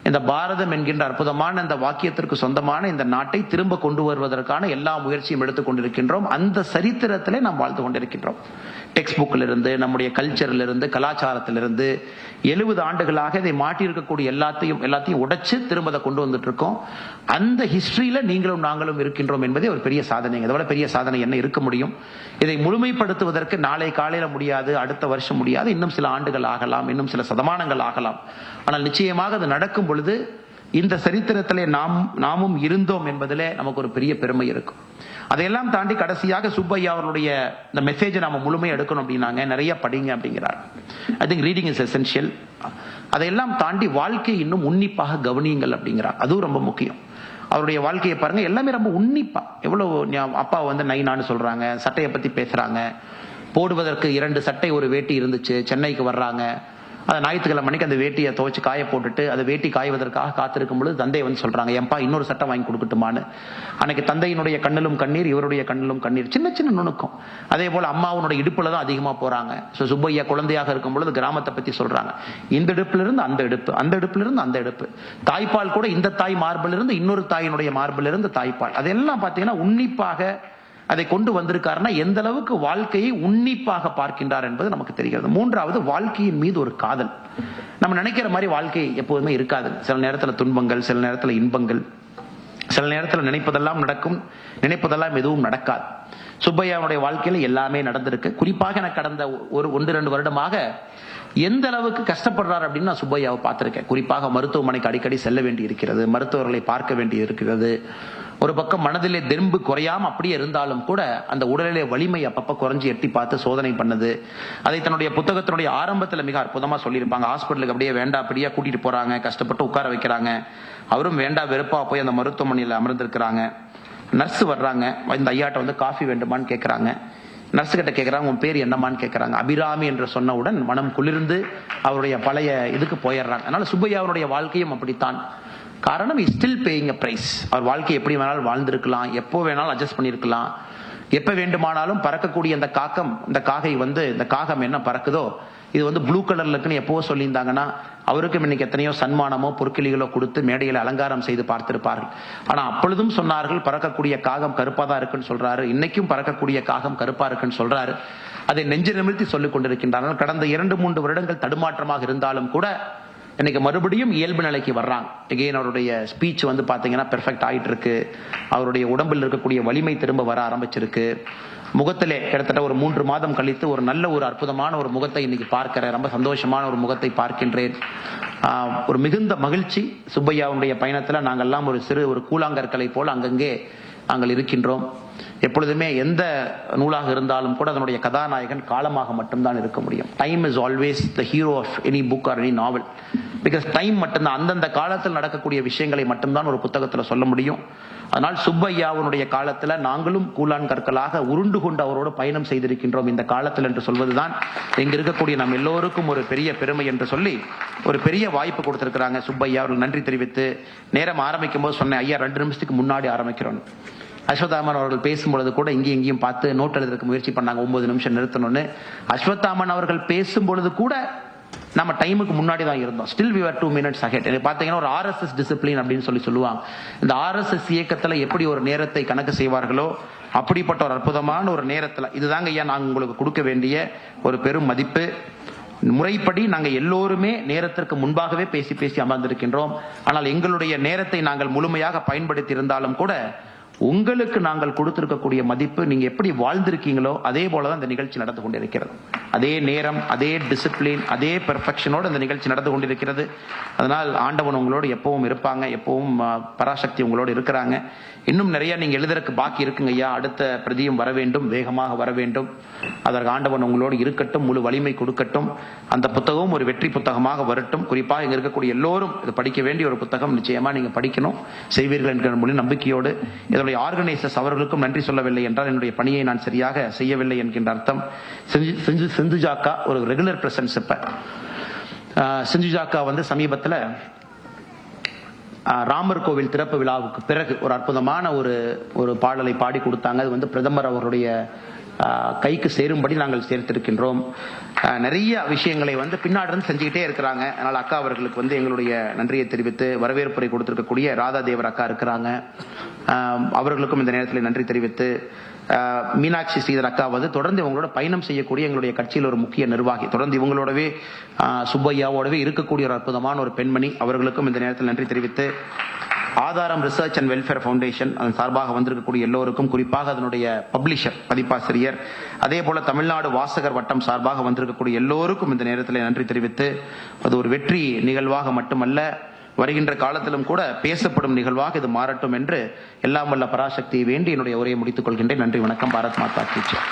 இந்த பாரதம் என்கின்ற அற்புதமான இந்த வாக்கியத்திற்கு சொந்தமான இந்த நாட்டை திரும்ப கொண்டு வருவதற்கான எல்லா முயற்சியும் எடுத்துக் கொண்டிருக்கின்றோம். அந்த சரித்திரத்திலே நாம் வாழ்ந்து கொண்டிருக்கின்றோம். டெக்ஸ்ட் புக்கில் இருந்து, நம்முடைய கல்ச்சரில் இருந்து, கலாச்சாரத்திலிருந்து 70 ஆண்டுகளாக இதை மாட்டியிருக்கக்கூடிய எல்லாத்தையும் உடைச்சு திரும்ப அதை கொண்டு வந்துட்டு இருக்கோம். அந்த ஹிஸ்டரியில நீங்களும் நாங்களும் இருக்கின்றோம் என்பதே ஒரு பெரிய சாதனை. அதை விட பெரிய சாதனை என்ன இருக்க முடியும்? இதை முழுமைப்படுத்துவதற்கு நாளை காலையில முடியாது, அடுத்த வருஷம் முடியாது, இன்னும் சில ஆண்டுகள் ஆகலாம், இன்னும் சில சதமானங்கள் ஆகலாம். ஆனால் நிச்சயமாக அது நடக்கும் பொழுது இந்த சரித்திரத்திலே நாமும் இருந்தோம் என்பதிலே நமக்கு ஒரு பெரிய பெருமை இருக்கும். அதையெல்லாம் தாண்டி கடைசியாக சுப்பையா அவர்களுடைய இந்த மெசேஜை நாம முழுமையாக எடுக்கணும் அப்படின்னாங்க, நிறைய படிங்க அப்படிங்கிறார். I think reading is essential. அதையெல்லாம் தாண்டி வாழ்க்கையை இன்னும் உன்னிப்பாக கவனியுங்கள் அப்படிங்கிறார். அதுவும் ரொம்ப முக்கியம். அவருடைய வாழ்க்கையை பாருங்க, எல்லாமே ரொம்ப உன்னிப்பா. எவ்வளவு அப்பா வந்து நைனான்னு சொல்றாங்க, சட்டையை பத்தி பேசுறாங்க. போடுவதற்கு 2 சட்டை ஒரு வேட்டி இருந்துச்சு, சென்னைக்கு வர்றாங்க. அந்த ஞாயிற்றுக்கிழமை மணிக்கு அந்த வேட்டியை துவைச்சு காய போட்டுட்டு அது வேட்டி காய்வதற்காக காத்திருக்கும் பொழுது தந்தை வந்து சொல்றாங்க, ஏன்பா இன்னொரு சட்டை வாங்கி கொடுக்கட்டுமான்னு. அன்னைக்கு தந்தையினுடைய கண்ணிலும் கண்ணீர், இவருடைய கண்ணிலும் கண்ணீர். சின்ன சின்ன நுணுக்கம். அதே போல அம்மாவுடைய இடுப்புல தான் அதிகமா போறாங்க. சுப்பையா குழந்தையாக இருக்கும் பொழுது கிராமத்தை பத்தி சொல்றாங்க. இந்த இடுப்புல இருந்து அந்த இடுப்பு, அந்த இடுப்புல இருந்து அந்த இடுப்பு. தாய்ப்பால் கூட இந்த தாய் மார்பில் இருந்து இன்னொரு தாயினுடைய மார்பில் இருந்து தாய்ப்பால். அதெல்லாம் பாத்தீங்கன்னா உன்னிப்பாக அதை கொண்டு வந்திருக்காருன்னா எந்த அளவுக்கு வாழ்க்கையை உன்னிப்பாக பார்க்கின்றார் என்பது நமக்கு தெரிகிறது. மூன்றாவது, வாழ்க்கையின் மீது ஒரு காதல். நம்ம நினைக்கிற மாதிரி வாழ்க்கை எப்போதுமே இருக்காது. சில நேரத்தில் துன்பங்கள், சில நேரத்தில் இன்பங்கள், சில நேரத்தில் நினைப்பதெல்லாம் நடக்கும், நினைப்பதெல்லாம் எதுவும் நடக்காது. சுப்பையாவுடைய வாழ்க்கையில எல்லாமே நடந்திருக்கு. குறிப்பாக எனக்கு கடந்த 1-2 வருடமாக எந்த அளவுக்கு கஷ்டப்படுறாரு அப்படின்னு நான் சுப்பையாவை பார்த்திருக்கேன். குறிப்பாக மருத்துவமனைக்கு அடிக்கடி செல்ல வேண்டி இருக்கிறது, மருத்துவர்களை பார்க்க வேண்டி இருக்கிறது. ஒரு பக்கம் மனதிலே தெம்பு குறையாம அப்படியே இருந்தாலும் கூட அந்த உடலிலே வலிமை அப்பப்ப குறைஞ்சி எட்டி பார்த்து சோதனை பண்ணது. அதை தன்னுடைய புத்தகத்தினுடைய ஆரம்பத்தில் மிக அற்புதமா சொல்லியிருப்பாங்க. ஹாஸ்பிட்டலுக்கு அப்படியே வேண்டா அப்படியே கூட்டிட்டு போறாங்க, கஷ்டப்பட்டு உட்கார வைக்கிறாங்க. அவரும் வேண்டா வெறுப்பா போய் அந்த மருத்துவமனையில் அமர்ந்திருக்கிறாங்க. நர்ஸ் வர்றாங்க, இந்த ஐயாட்ட வந்து காஃபி வேண்டுமான்னு கேட்கறாங்க. நர்ஸ் கிட்ட கேட்கறாங்க, உன் பேர் என்னமான்னு கேட்கறாங்க. அபிராமி என்று சொன்னவுடன் மனம் குளிர்ந்து அவருடைய பழைய இதுக்கு போயிடுறாங்க. அதனால சுப்பையாவுடைய வாழ்க்கையும் அப்படித்தான். காரணம், is still paying a price. அவர் வாழ்க்கை எப்படி வேணாலும் வாழ்ந்திருக்கலாம், எப்போ வேணாலும் அட்ஜஸ்ட் பண்ணிருக்கலாம், எப்ப வேண்டுமானாலும் பறக்கக்கூடிய அந்த காக்கம், இந்த காகை வந்து இந்த காகம் என்ன பறக்குதோ இது வந்து ப்ளூ கலர்ல இருக்குன்னு எப்போ சொல்லியிருந்தாங்கன்னா அவருக்கும் இன்னைக்கு எத்தனையோ சன்மானமோ பொற்கிளிகளோ கொடுத்து மேடையில் அலங்காரம் செய்து பார்த்திருப்பார்கள். ஆனா அப்பொழுதும் சொன்னார்கள் பறக்கக்கூடிய காகம் கருப்பா தான் இருக்குன்னு சொல்றாரு. இன்னைக்கும் பறக்கக்கூடிய காகம் கருப்பா இருக்குன்னு சொல்றாரு. அதை நெஞ்சு நிமிர்த்தி சொல்லிக் கொண்டிருக்கின்றார்கள். கடந்த 2-3 வருடங்கள் தடுமாற்றமாக இருந்தாலும் கூட இன்னைக்கு மறுபடியும் இயல்பு நிலைக்கு வர்றாங்க. எகைன் அவருடைய ஸ்பீச் வந்து பாத்தீங்கன்னா பெர்ஃபெக்ட் ஆயிட்டு இருக்கு. அவருடைய உடம்பில் இருக்கக்கூடிய வலிமை திரும்ப வர ஆரம்பிச்சிருக்கு. முகத்திலே கிட்டத்தட்ட ஒரு 3 மாதம் கழித்து ஒரு நல்ல ஒரு அற்புதமான ஒரு முகத்தை இன்னைக்கு பார்க்கிறேன். ரொம்ப சந்தோஷமான ஒரு முகத்தை பார்க்கின்றேன். ஒரு மிகுந்த மகிழ்ச்சி. சுப்பையாவுடைய பயணத்துல நாங்கெல்லாம் ஒரு சிறு ஒரு கூழாங்கற்களை போல அங்கங்கே நாங்கள் இருக்கின்றோம். எப்பொழுதுமே எந்த நூலாக இருந்தாலும் கூட அதனுடைய கதாநாயகன் காலமாக மட்டும்தான் இருக்க முடியும். Time is always the hero of any book or any novel. Because time மட்டும்தான், அந்தந்த காலத்தில் நடக்கக்கூடிய விஷயங்களை மட்டும்தான் ஒரு புத்தகத்தில் சொல்ல முடியும். அதனால் சுப்பையாவுடைய காலத்துல நாங்களும் கூழான் கற்களாக உருண்டு கொண்டு அவரோடு பயணம் செய்திருக்கின்றோம் இந்த காலத்தில் என்று சொல்வதுதான் இங்க இருக்கக்கூடிய நம் எல்லோருக்கும் ஒரு பெரிய பெருமை என்று சொல்லி ஒரு பெரிய வாய்ப்பு கொடுத்திருக்கிறாங்க சுப்பையா அவர்கள். நன்றி தெரிவித்து நேரம் ஆரம்பிக்கும் போது சொன்னேன், ஐயா 2 நிமிஷத்துக்கு முன்னாடி ஆரம்பிக்கிறோம். அஸ்வத்தாமன் அவர்கள் பேசும்பொழுது கூட இங்கேயும் பார்த்து நோட் எழுதுறதுக்கு முயற்சி பண்ணாங்க, 9 நிமிஷம் நிறுத்தணும்னு. அஸ்வத்தாமன் அவர்கள் பேசும் பொழுது கூட நம்ம டைமுக்கு முன்னாடி தான் இருந்தோம். Still we were 2 minutes ahead. பாத்தீங்கன்னா ஒரு RSS டிசிப்ளின் அப்படின்னு சொல்லுவாங்க. இந்த RSS இயக்கத்துல எப்படி ஒரு நேரத்தை கணக்கு செய்வார்களோ அப்படிப்பட்ட ஒரு அற்புதமான ஒரு நேரத்துல இதுதாங்க ஐயா நாங்க உங்களுக்கு கொடுக்க வேண்டிய ஒரு பெரும் மதிப்பு. முறைப்படி நாங்க எல்லோருமே நேரத்திற்கு முன்பாகவே பேசி அமர்ந்திருக்கின்றோம். ஆனால் எங்களுடைய நேரத்தை நாங்கள் முழுமையாக பயன்படுத்தி இருந்தாலும் கூட உங்களுக்கு நாங்கள் கொடுத்திருக்கக்கூடிய மதிப்பு, நீங்க எப்படி வாழ்ந்திருக்கீங்களோ அதே போலதான் இந்த நிகழ்ச்சி நடந்து கொண்டிருக்கிறது. அதே நேரம், அதே டிசிப்ளின், அதே பெர்ஃபெக்ஷனோடு இந்த நிகழ்ச்சி நடந்து கொண்டிருக்கிறது. அதனால் ஆண்டவன் உங்களோடு எப்பவும் இருப்பாங்க, எப்பவும் பராசக்தி உங்களோடு இருக்கிறாங்க. இன்னும் நிறைய நீங்க எழுதுறதுக்கு பாக்கி இருக்குங்க ஐயா. அடுத்த பிரதியும் வர வேண்டும், வேகமாக வர வேண்டும். அதற்கு ஆண்டவன் உங்களோடு இருக்கட்டும், முழு வலிமை கொடுக்கட்டும். அந்த புத்தகம் ஒரு வெற்றி புத்தகமாக வரட்டும். குறிப்பாக இங்க இருக்கக்கூடிய எல்லோரும் இது படிக்க வேண்டிய ஒரு புத்தகம். நிச்சயமா நீங்க படிக்கணும், செய்வீர்கள் என்கிற முழு நம்பிக்கையோடு, இதனுடைய ஆர்கனைசர்ஸ் அவர்களுக்கும் நன்றி சொல்லவில்லை என்றால் என்னுடைய பணியை நான் சரியாக செய்யவில்லை என்கின்ற அர்த்தம். சிந்துஜாக்கா ஒரு ரெகுலர் பிரசன்ஸ். இப்ப சிந்துஜாக்கா சமீபத்தில் ராமர் கோவில் திறப்பு விழாவுக்கு பிறகு ஒரு அற்புதமான ஒரு பாடலை பாடி கொடுத்தாங்க. அது பிரதமர் அவருடைய கைக்கு சேரும்படி நாங்கள் சேர்த்திருக்கின்றோம். நிறைய விஷயங்களை பின்னாடி இருந்து செஞ்சுக்கிட்டே இருக்கிறாங்க. அதனால அக்கா அவர்களுக்கு எங்களுடைய நன்றியை தெரிவித்து, வரவேற்புரை கொடுத்திருக்கக்கூடிய ராதா தேவர் அக்கா இருக்கிறாங்க, அவர்களுக்கும் இந்த நேரத்தில் நன்றி தெரிவித்து, மீனாட்சி ஸ்ரீதர் அக்கா தொடர்ந்து இவங்களோட பயணம் செய்யக்கூடிய எங்களுடைய கட்சியில் ஒரு முக்கிய நிர்வாகி, தொடர்ந்து இவங்களோடவே சுப்பையாவோடவே இருக்கக்கூடிய ஒரு அற்புதமான ஒரு பெண்மணி, அவர்களுக்கும் இந்த நேரத்தில் நன்றி தெரிவித்து, ஆதாரம் ரிசர்ச் அண்ட் வெல்ஃபேர் ஃபவுண்டேஷன் அதன் சார்பாக வந்திருக்கக்கூடிய எல்லோருக்கும், குறிப்பாக அதனுடைய பப்ளிஷர் பதிப்பாசிரியர், அதே போல தமிழ்நாடு வாசகர் வட்டம் சார்பாக வந்திருக்கக்கூடிய எல்லோருக்கும் இந்த நேரத்தில் நன்றி தெரிவித்து, அது ஒரு வெற்றி நிகழ்வாக மட்டுமல்ல, வருகின்ற காலத்திலும் கூட பேசப்படும் நிகழ்வாக இது மாறட்டும் என்று எல்லாம் வல்ல பராசக்தியை வேண்டி என்னுடைய உரையை முடித்துக் கொள்கின்றேன். நன்றி, வணக்கம். பாரத் மாதா கி ஜெய்.